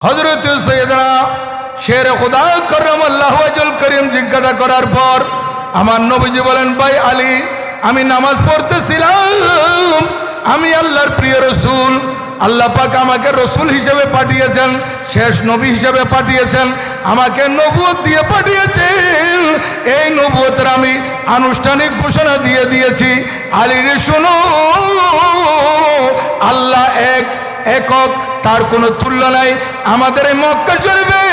হযরত সৈয়দনা শের খুদা কররামাল্লাহু ওয়াজহুল করিম জিজ্ঞাসা করার পর আমার নবীজি বলেন, ভাই আলী, আমি নামাজ পড়তেছিলাম, আমি আল্লাহর প্রিয় রসুল, আল্লাহ পাক আমাকে রসুল হিসেবে পাঠিয়েছেন, শেষ নবী হিসেবে পাঠিয়েছেন, আমাকে নবুয়ত দিয়ে পাঠিয়েছেন। এই নবুয়তের আমি আনুষ্ঠানিক ঘোষণা দিয়ে দিয়েছি। আলী রে শোনো, আল্লাহ একক, তার কোনো তুল্য নাই। আমাদের এই মক্কা শরীফে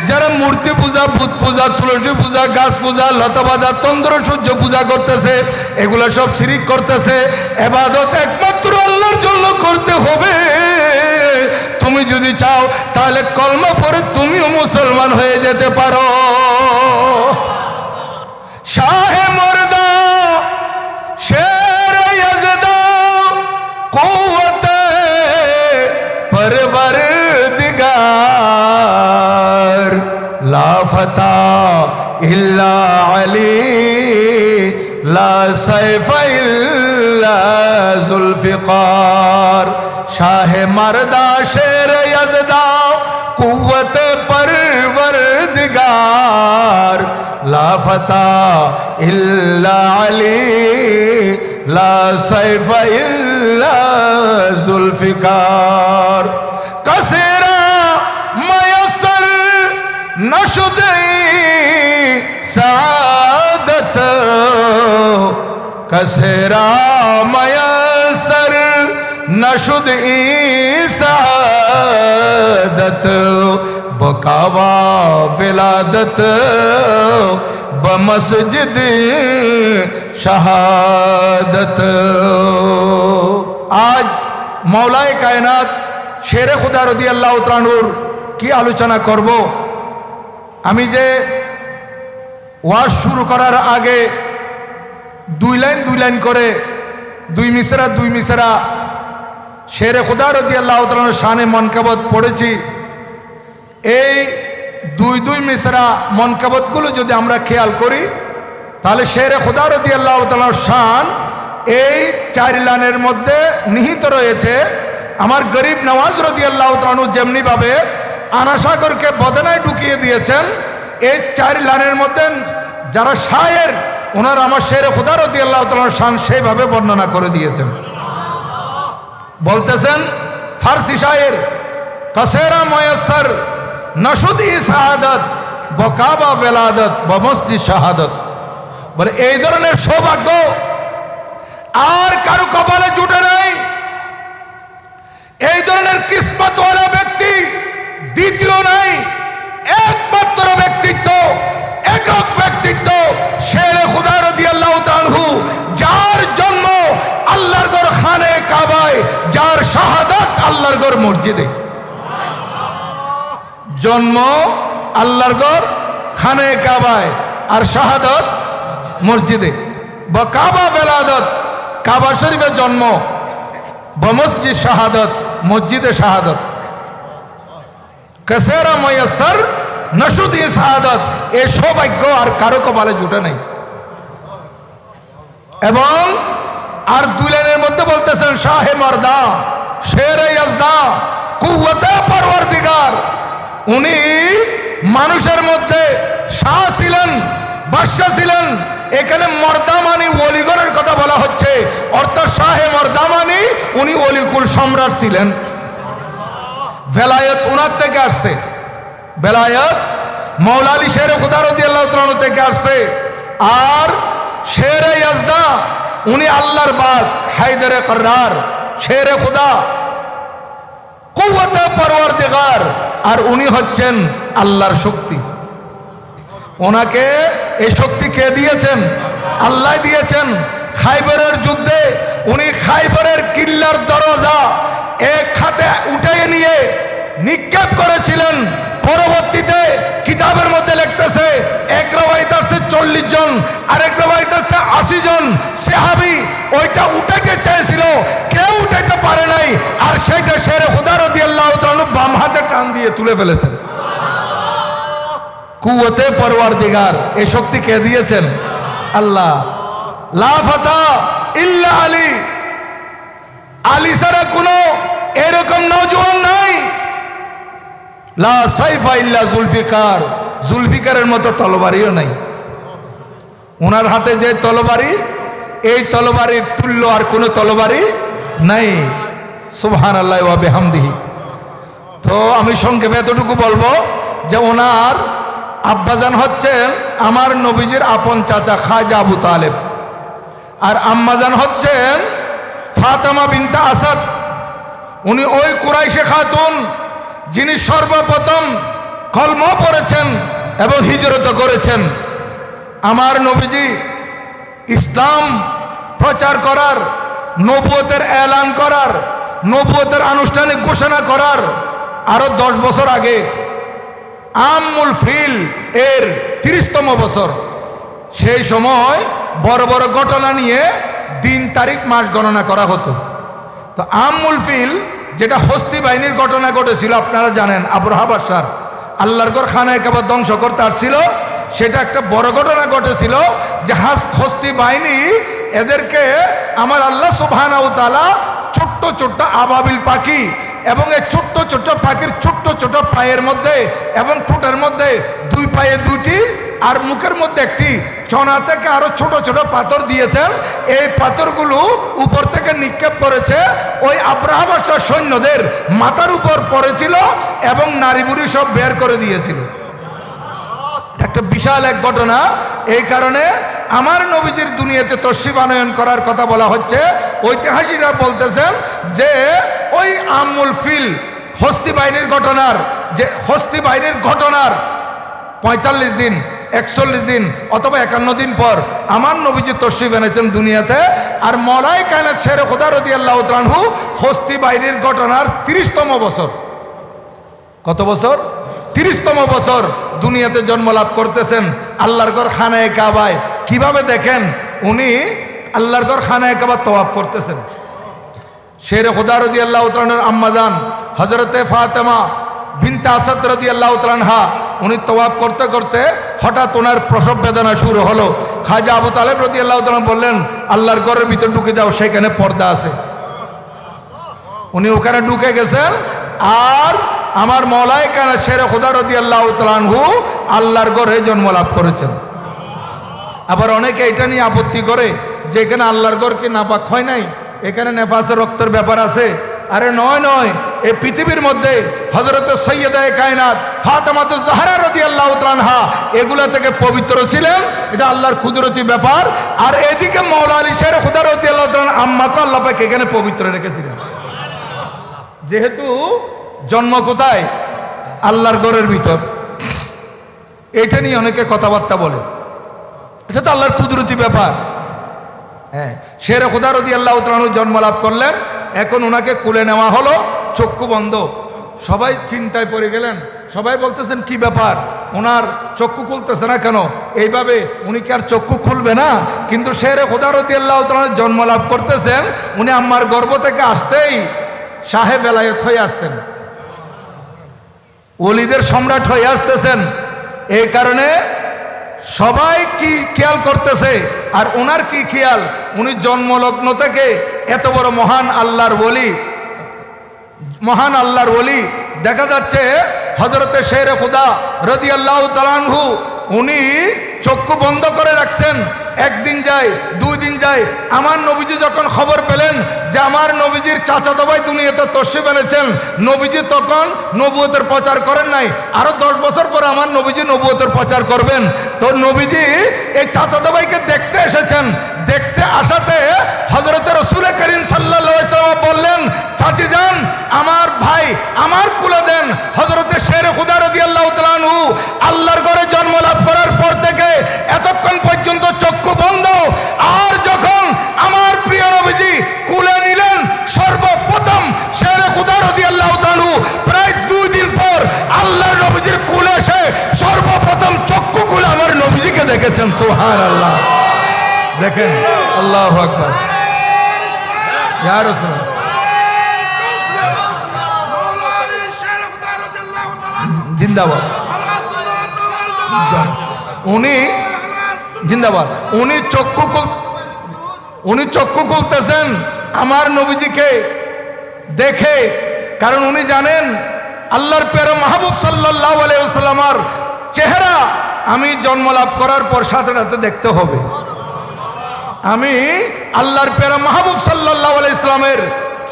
যারা মূর্তি পূজা, ভূত পূজা, তুলসী পূজা, গাছ পূজা, লতা পূজা, চন্দ্র সূর্য পূজা করতেছে, এগুলো সব শিরিক করতেছে। ইবাদত একমাত্র আল্লাহর জন্য করতে হবে। তুমি যদি চাও তাহলে কলমা পড়ে তুমিও মুসলমান হয়ে যেতে পারো। শাহে মর্দা শের ইয়াজদা কুওয়াতে परवरदिगार ला फता इल्ला अली ला सैफ इल्ला जुल्फिकार शाह मर्दा शेर यज़दा कुव्वत परवरदिगार ला फता इल्ला अली ला सैफ इल्ला जुल्फिकार कसेरा मयसर नशुद सादत कसेरा मयसर नशुद सादत बकावा विलादत बमस्जिद शहादत। आज मौलाए कायनात शेरे खुदा রাদিয়াল্লাহু তাআলা আনহুর কি আলোচনা করব। আমি যে ওয়াজ শুরু করার আগে দুই লাইন করে দুই মিসরা শেরে খুদা রাদিয়াল্লাহু তাআলা আনহুর শানে মনকাবত পড়েছি। এই দুই মিসরা মনকাবতগুলো যদি আমরা খেয়াল করি তাহলে শেরে খুদা রাদিয়াল্লাহু তাআলা আনহুর শান এই 4 লাইনের মধ্যে নিহিত রয়েছে। আমার গরিব নওয়াজ রাদিয়াল্লাহু তাআলা আনহু যেমনি ভাবে আনাসাগরকে বদনায় ঢুকিয়ে দিয়েছেন, এই 4 লাইনের মধ্যে যারা শায়ের ওনারা আমার শেরে খুদা রাদিয়াল্লাহু তাআলা আনহুর শান সেইভাবে বর্ণনা করে দিয়েছেন। বলতেছেন ফারসি শায়ের, কসেরা ময়সর নশুদি সাহাদত বকাবা বেলাদত বমস্তি শাহাদত। বলে এই ধরনের সৌভাগ্য আর কারো কপালে জুটে নাই। এই ধরনের কিসমতওয়ালা ব্যক্তি দ্বিতীয় নাই। একমাত্র ব্যক্তিত্ব, একক ব্যক্তিত্ব শেরে খুদা রাদিয়াল্লাহু তাআলা আনহু, যার জন্ম আল্লাহর ঘর খানে কাবায়, যার শাহাদাত আল্লাহর ঘর মসজিদে। জন্ম আল্লাহর ঘর খানে কাবায় আর শাহাদাত মসজিদে। বকাবা বেলাদত কাবা শরীফে জন্ম, বমসজিদ শাহাদত মসজিদে শাহাদত। কসেরা ময়সর নশুদি শাহাদত, এই সৌভাগ্য আর কারো কপালে জুটে নাই। এবং আর 2 লাইনের মধ্যে বলতেছেন শাহে মর্দা শেরে ইয়াজদা কুওয়াতে পরওয়ারদিগার। উনি মানুষের মধ্যে শাহ ছিলেন, বাদশা ছিলেন। এখানে মর্দা মানে ওলিগণের কথা বলা হচ্ছে, অর্থাৎ শাহে মর্দা মানে উনি ওলিকুল সম্রাট ছিলেন। বেলায়েত উনার থেকে আসছে, বেলায়েত মওলা আলী শেরে খুদা রাদিয়াল্লাহু তাআলা আনহু থেকে আসছে। আর শেরে ইয়াজদা উনি আল্লাহর বাগ হায়দারে কর্রার শেরে খুদা কুওয়াতে পরওয়ারদিগার, আর উনি হচ্ছেন আল্লাহর শক্তি। ওনাকে এই শক্তি কে দিয়েছেন? আল্লাহ দিয়েছেন। খাইবরের যুদ্ধে উনি খাইবরের কিল্লার দরজা এক হাতে উঠিয়ে নিয়ে নিক্ষেপ করেছিলেন। পরবর্তীতে কিতাবের মধ্যে লিখতেছে এক রাওয়ায়াত আছে 40 জন, আরেক রাওয়ায়াত আছে 80 জন সাহাবী ওইটা উঠাতে চেয়েছিল, কেউ উঠাতে পারে নাই। আর সেটা শেরে খুদা রাদিয়াল্লাহু তাআলা আনহু বাম হাতে টান দিয়ে তুলে ফেলেছেন। কুওয়াতে পরওয়ারদিগার, এই শক্তি কে দিয়েছেন? আল্লাহ। লা ফাতা ইল্লা আলী, আলী ছাড়া কোনো এরকম নওজোয়ান নাই। লা সাইফা ইল্লা জুলফিকার, জুলফিকারের মতো তলবারিও নাই। ওনার হাতে যে তলবারি, এই তলবারির তুল্য আর কোনো তলবারি নাই। সুবহানাল্লাহ ওয়া বিহামদিহি। তো আমি সংক্ষেপে এতটুকু বলবো যে ওনার আব্বাজান হচ্ছেন আমার নবীজির আপন চাচা খাজা আবু তালেব, আর আম্মাজান হচ্ছেন ফাতেমা বিনতে আসাদ। উনি ওই কুরাইশে খাতুন যিনি সর্বপ্রথম কলমা পড়েছেন এবং হিজরত করেছেন। আমার নবীজি ইসলাম প্রচার করার, নবুয়তের এলান করার, নবুয়তের আনুষ্ঠানিক ঘোষণা করার আরো 10 বছর আগে, আমুল ফিল এর 30তম বছর, সেই সময় বড় বড় ঘটনা নিয়ে দিন তারিখ মাস গণনা করা হতো। তো আমুল ফিল যেটা হস্তি বাহিনীর ঘটনা ঘটেছিল, আপনারা জানেন আবরাহা বাদশার আল্লাহর ঘর খানায় কাবা ধ্বংস করতে আসছিল, সেটা একটা বড় ঘটনা ঘটেছিল যে হস্তি বাহিনী এদেরকে আমার আল্লাহ সুবহানাহু ওয়া তাআলা ছোট্ট ছোট্ট আবাবিল পাখি এবং এই ছোট্ট ছোট্ট পাখির ছোট্ট ছোট্ট পায়ের মধ্যে এবং ঠোঁটের মধ্যে 2 পায়ে 2টি আর মুখের মধ্যে একটি চনা থেকে আরো ছোট ছোট পাথর দিয়েছেন। এই পাথরগুলো উপর থেকে নিক্ষেপ করেছে, ওই আবরাহা বাদশার সৈন্যদের মাথার উপর পড়েছিল এবং নারী বুড়ি সব বের করে দিয়েছিল। একটা বিশাল এক ঘটনা। এই কারণে আমার নবীজির দুনিয়াতে তশরিফ আনয়ন করার কথা বলা হচ্ছে। ঐতিহাসিকরা বলতেছেন যে ওই আমুল ফিল হস্তি বাহিনীর ঘটনার, যে হস্তি বাহিনীর ঘটনার 45 দিন, 41 দিন অথবা 51 দিন পর আমার নবীজি তশরিফ এনেছেন দুনিয়াতে। আর মওলাই কায়নাত শেরে খুদা রাদিয়াল্লাহু তাআলা আনহু হস্তি বাহিনীর ঘটনার 30তম বছর, কত বছর? 30তম বছর দুনিয়াতে জন্ম লাভ করতেছেন। আল্লাহর ঘর খানায়ে কাবায় কিভাবে দেখেন উনি আল্লাহর ঘর খানায়ে কাবা তওয়াফ করতেছেন। শেরে খুদা রাদিয়াল্লাহু তাআলার আম্মাজান হযরতে ফাতেমা বিনতে আসাদ রাদিয়াল্লাহু তাআলা আনহা, উনি তওয়াফ করতে করতে হঠাৎ ওনার প্রসব বেদনা শুরু হলো। খাজা আবু তালেব রাদিয়াল্লাহু তাআলা বললেন, আল্লাহর ঘরের ভিতর ঢুকে যাও, সেখানে পর্দা আছে। উনি ওখানে ঢুকে গেছেন। আর আমার মওলাই কায়নাত শেরে খুদা রাদিয়াল্লাহু তাআলা আনহু আল্লাহর ঘরে জন্ম লাভ করেছেন। আবার অনেকে এটা নিয়ে আপত্তি করে যে এখানে আল্লাহর ঘর কি নাপাক হয় নাই, এখানে নেফাসের রক্তের ব্যাপার আছে। আরে নয় নয়, এই পৃথিবীর মধ্যে হযরত সৈয়দায়ে কায়নাত ফাতেমাতুজ জাহরা রাদিয়াল্লাহু তাআলা আনহা এগুলা থেকে পবিত্র ছিলেন, এটা আল্লাহর কুদরতি ব্যাপার। আর এদিকে মাওলা আলী শেরে খুদা রাদিয়াল্লাহু তাআলা আম্মাকে আল্লাহ পাক এখানে পবিত্র রেখেছিলেন। যেহেতু জন্ম কোথায়? আল্লাহর ঘরের ভিতর। এটা নিয়ে অনেকে কথাবার্তা বলে, এটা তো আল্লাহর কুদরতি ব্যাপার। হ্যাঁ, শেরে খুদা রাদিয়াল্লাহু তাআলা জন্ম লাভ করলেন। এখন ওনাকে কুলে নেওয়া হলো, চক্ষু বন্ধ। সবাই চিন্তায় পড়ে গেলেন, সবাই বলতেছেন কি ব্যাপার, ওনার চক্ষু খুলতেছে না কেন? এইভাবে উনি কি আর চক্ষু খুলবে না? কিন্তু শেরে খুদা রাদিয়াল্লাহু তাআলা জন্ম লাভ করতেছেন, উনি আম্মার গর্ভ থেকে আসতেই শাহে বেলায়েত হয়ে আসছেন, ওলিদের সম্রাট হয়ে আসতেছেন। এই কারণে সবাই কি খেয়াল করতেছে, আর ওনার কি খেয়াল, উনি জন্মলগ্ন থেকে এত বড় মহান আল্লাহর ওলি, মহান আল্লাহর ওলি। দেখা যাচ্ছে হযরতে শেরে খুদা রাদিয়াল্লাহু তাআলা আনহু উনি চক্ষু বন্ধ করে রাখছেন। একদিন যায়, 2 দিন যায়। আমার নবীজি যখন খবর পেলেন যে আমার নবীজির চাচাতো ভাই দুনিয়াতে তশরিফ এনেছেন, নবীজি তখন নবুয়তের প্রচার করেন নাই, আরো 10 বছর পরে আমার নবীজি নবুয়তের প্রচার করবেন। তো নবীজি এই চাচাতো ভাইকে দেখতে এসেছেন। দেখতে আসাতে হযরতে রাসূল করিম সাল্লাল্লাহু আলাইহি ওয়াসাল্লাম বললেন, চাচি যান, আমার ভাই আমার কুলে দেন। হযরতে শেরে খুদা রাদিয়াল্লাহু তাআলা আনহু আল্লাহর ঘরে জন্ম লাভ করার পর থেকে এতক্ষণ পর্যন্ত চক্ষু বন্ধ। আর যখন আমার প্রিয় নবীজি কুলে নিলেন, সর্বপ্রথম শেরে খুদা রাদিয়াল্লাহু তাআলা আনহু প্রায় 2 দিন পর আল্লাহর নবীজির কুলে এসে সর্বপ্রথম চক্ষু খুলে আমার নবীজিকে দেখেছেন। সুবহানাল্লাহ। দেখেন, আল্লাহু আকবার। ইয়া রাসূল জিন্দাবাদ। উনি জিন্দাবাদ। উনি চক্ষু খুলতেছেন আমার নবীজিকে দেখে, কারণ উনি জানেন আল্লাহর প্যারা মাহবুব সাল্লাল্লাহু আলাইহি ওয়াসাল্লামের চেহারা আমি জন্ম লাভ করার পর সাথে সাথে দেখতে হবে। আমি আল্লাহর প্যারা মাহবুব সাল্লাল্লাহু আলাইহি ওয়াসাল্লামের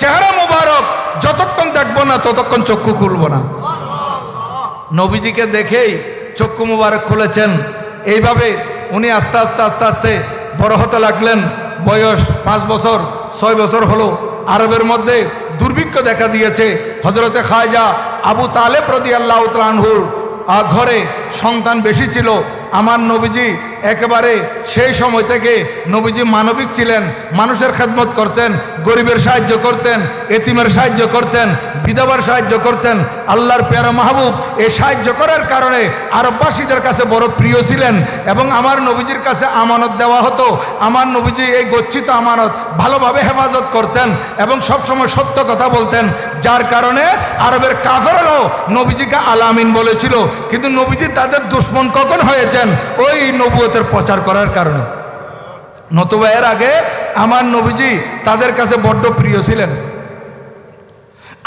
চেহারা মুবারক যতক্ষণ দেখবো না ততক্ষণ চক্ষু খুলবো না। নবীজিকে দেখেই চক্ষু মুবারক খুলেছেন। এইভাবে উনি আস্তে আস্তে আস্তে আস্তে বড় হতে লাগলেন। বয়স 5 বছর 6 বছর হলো। আরবের মধ্যে দুর্ভিক্ষ দেখা দিয়েছে। হযরতে খাজা আবু তালেব রাদিয়াল্লাহু তাআলা আনহুর ঘরে সন্তান বেশি ছিল। আমার নবীজি একেবারে সেই সময় থেকে নবীজি মানবিক ছিলেন, মানুষের খেদমত করতেন, গরিবের সাহায্য করতেন, এতিমের সাহায্য করতেন, বিধবার সাহায্য করতেন। আল্লাহর প্যারা মাহবুব এই সাহায্য করার কারণে আরববাসীদের কাছে বড় প্রিয় ছিলেন এবং আমার নবীজির কাছে আমানত দেওয়া হতো। আমার নবীজি এই গচ্ছিত আমানত ভালোভাবে হেফাজত করতেন এবং সবসময় সত্য কথা বলতেন, যার কারণে আরবের কাফেররাও নবীজিকে আলামিন বলেছিল। কিন্তু নবীজি তাদের দুশমন কখন হয়েছেন? ওই নবুয়তের প্রচার করার কারণে। নতুবা এর আগে আমার নবীজি তাদের কাছে বড্ড প্রিয় ছিলেন।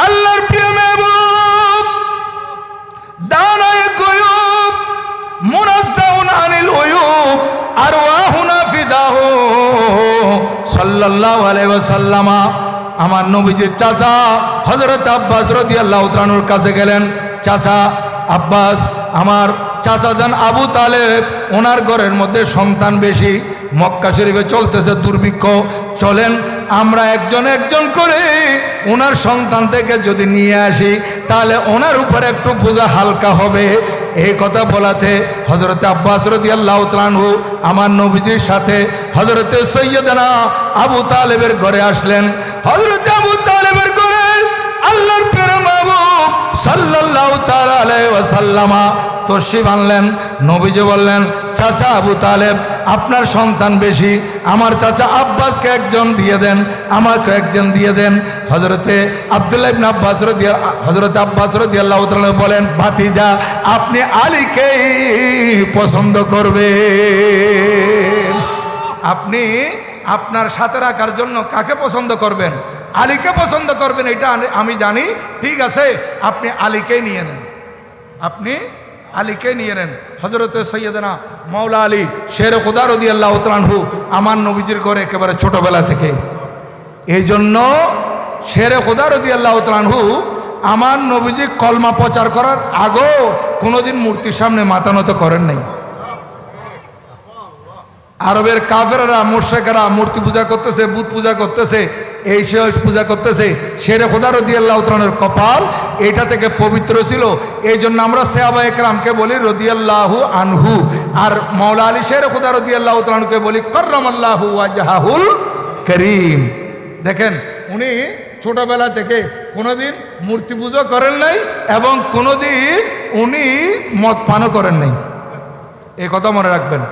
আল্লাহর প্রিয় মাহবুব দানায়ে গুয়ুব মুনাজ্জাউন আনিল উয়ুব আরওয়াহুনা ফিদাহু সাল্লাল্লাহু আলাইহি ওয়াসাল্লাম আমার নবীজির চাচা হযরত আব্বাস রাদিয়াল্লাহু তাআলা আনহুর কাছে গেলেন। চাচা আব্বাস, আমার চাচা যান আবু তালেব, ওনার ঘরের মধ্যে সন্তান বেশি, মক্কা শরীফে চলতেছে দুর্ভিক্ষ, চলেন আমরা একজন একজন করে ওনার সন্তান থেকে যদি নিয়ে আসি তাহলে ওনার উপরে একটু বোঝা হালকা হবে। এই কথা বলাতে হযরত আব্বাস রাদিয়াল্লাহু তাআলা আনহু আমার নবীজির সাথে হযরতে সৈয়দনা আবু তালেবের ঘরে আসলেন। হযরত আবু তালেবের ঘরে আল্লাহর প্রিয় মাহবুব সাল্লাল্লাহু তাআলা আলাইহি ওয়াসাল্লাম তশরিফ আনলেন। নবীজি বললেন, চাচা আবু তালেব, আপনার সন্তান বেশি, আমার চাচা আব্বাসকে একজন দিয়ে দেন, আমাকে একজন দিয়ে দেন। হযরতে আব্দুল্লাহ ইবনে আব্বাস রাদিয়াল্লাহু তাআলা বলেন, ভাতিজা আপনি আলীকেই পছন্দ করবেন। আপনি আপনার সাথে রাখার জন্য কাকে পছন্দ করবেন? আলীকে পছন্দ করবেন, এটা আমি জানি। ঠিক আছে, আপনি আলীকেই নিয়ে নেন, আপনি আলীকে নিয়ে নেন। হযরতে সৈয়দনা মাওলা আলী শের খুদা রাদিয়াল্লাহু তাআলা আনহু আমার নবীজির ঘরে একেবারে ছোটবেলা থেকে। এই জন্য শের খুদা রাদিয়াল্লাহু তাআলা আনহু আমার নবীজি কলমা প্রচার করার আগেও কোনোদিন মূর্তির সামনে মাথা নত করেন নাই। আরবের কাফেররা মুশরিকরা মূর্তি পূজা করতেছে, বুত পূজা করতেছে, এই শেষ পূজা করতেছে। শেরে খোদা রাদিয়াল্লাহু তাআলার কপাল এটা থেকে পবিত্র ছিল। এই জন্য আমরা সাহাবায়ে কেরামকে বলি রাদিয়াল্লাহু আনহু, আর মাওলা আলী শেরে খোদা রাদিয়াল্লাহু তাআলাকে বলি কাররামাল্লাহু ওয়াজহাহুল করিম। দেখেন, উনি ছোটবেলা থেকে কোনোদিন মূর্তি পূজা করেন নাই এবং কোনোদিন উনি মদ পানও করেন নাই। এই কথা মনে রাখবেন।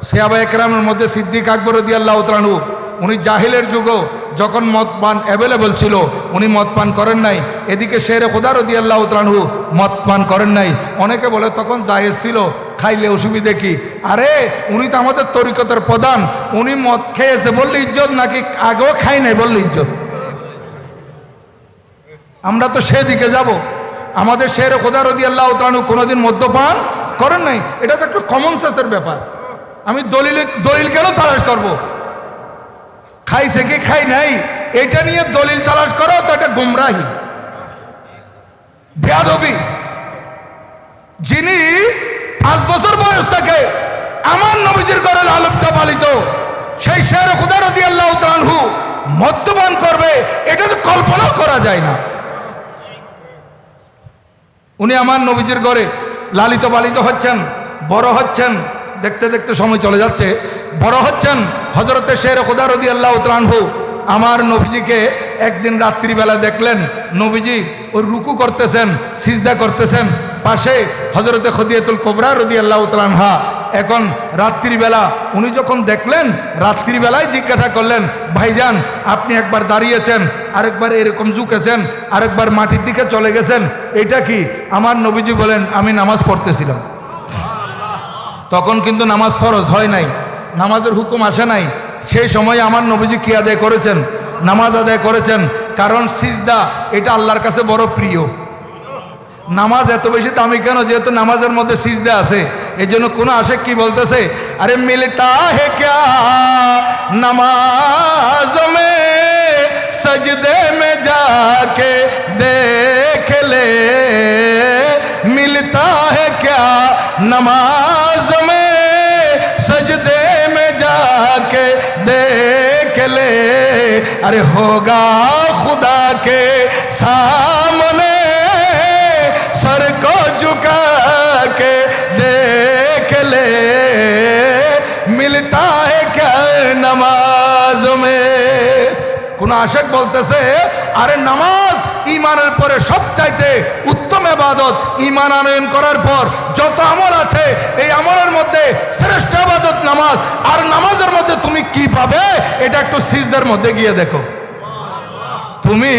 সাহাবায়ে কেরামের মধ্যে সিদ্দিক আকবর রাদিয়াল্লাহু তাআলা আনহু, উনি জাহিলের যুগও যখন মদ পান অ্যাভেলেবল ছিল উনি মদ পান করেন নাই। এদিকে শেরে খোদা রাদিয়াল্লাহু তাআলা আনহু মদ পান করেন নাই। অনেকে বলে তখন জায়েজ ছিল, খাইলে অসুবিধে কি? আরে উনি তো আমাদের তরিকতের প্রধান, উনি মদ খেয়েছে বললে ইজ্জত নাকি আগেও খাই নাই বললে ইজ্জত? আমরা তো সেদিকে যাব। আমাদের শেরে খোদা রাদিয়াল্লাহু তাআলা আনহু কোনোদিন মদ্যপান করেন নাই। এটা তো একটা কমন সেন্সের ব্যাপার। আমি দলিল কেন তালাশ করব? খাইছে কি খাই নাই এটা নিয়ে দলিল তালাশ করো তো এটা গুমরাহি, বেয়াদবি। যিনি 5 বছর বয়স থেকে আমার নবীজির ঘরে লালিত পালিত সেই শেরে খোদা রাদিয়াল্লাহু তাআলা আনহু মদ্যপান করবে, এটা তো কল্পনাও করা যায় না। উনি আমার নবীজির ঘরে লালিত পালিত হচ্ছেন, বড় হচ্ছেন, দেখতে দেখতে সময় চলে যাচ্ছে, বড় হচ্ছেন। হযরতে শেরে খোদা রাদিয়াল্লাহু তাআলা আনহু আমার নবীজিকে একদিন রাত্রিবেলা দেখলেন, নবীজি ওই রুকু করতেছেন, সিজদা করতেছেন, পাশে হযরতে খদিজাতুল কুবরা রাদিয়াল্লাহু তাআলা আনহা। এখন রাত্রিবেলা উনি যখন দেখলেন, রাত্রিবেলায় জিজ্ঞাসা করলেন, ভাইজান আপনি একবার দাঁড়িয়েছেন, আরেকবার এরকম ঝুঁকেছেন, আরেকবার মাটির দিকে চলে গেছেন, এটা কি? আমার নবীজি বলেন, আমি নামাজ পড়তেছিলাম। তখন কিন্তু নামাজ ফরজ হয় নাই, নামাজের হুকুম আসে নাই। সেই সময় আমার নবীজি কি আদায় করেছেন? নামাজ আদায় করেছেন। কারণ সিজদা এটা আল্লাহর কাছে বড় প্রিয়। নামাজ এত বেশি দামি কেন? যেহেতু নামাজের মধ্যে সিজদা আছে, এই জন্য কোন আশেক কি বলতেছে, আরে মিলতা হে ক্যা নামাজ মে সজদে মে যাকে দেখ লে, মিলতা হে ক্যা নামাজ মে সজদে মে যাকে দেখ লে, अरे होगा खुदा के सामने सर को झुका के देख ले, मिलता है क्या नमाज में। কোন আশেক বলতেছে, আরে নামাজ ঈমানের পরে সবচাইতে উত্তম ইবাদত। ঈমান আনয়ন করার পর যত আমল আছে, এই আমলের মধ্যে শ্রেষ্ঠ ইবাদত নামাজ। আর নামাজের মধ্যে তুমি কি পাবে এটা একটু সিজদার মধ্যে গিয়ে দেখো। তুমি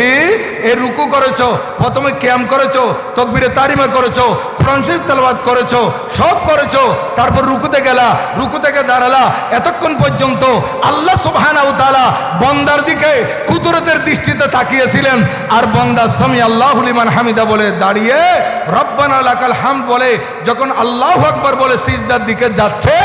এই রুকু করেছো, প্রথমে কিয়াম করেছো, তাকবীরে তাহরিমা করেছো, কোরআন শরীফ তেলাওয়াত করেছো, সব করেছো, তারপর রুকুতে গেলা, রুকু থেকে দাঁড়ালা, এতক্ষণ পর্যন্ত আল্লাহ সুবহানাহু ওয়া তাআলা বান্দার দিকে কুদরতের দৃষ্টিতে তাকিয়েছিলেন। আর বান্দা সামি আল্লাহু লিমান হামিদা বলে দাঁড়িয়ে রব্বানা লাকাল হামদ বলে যখন আল্লাহু আকবার বলে সিজদার দিকে যাচ্ছে,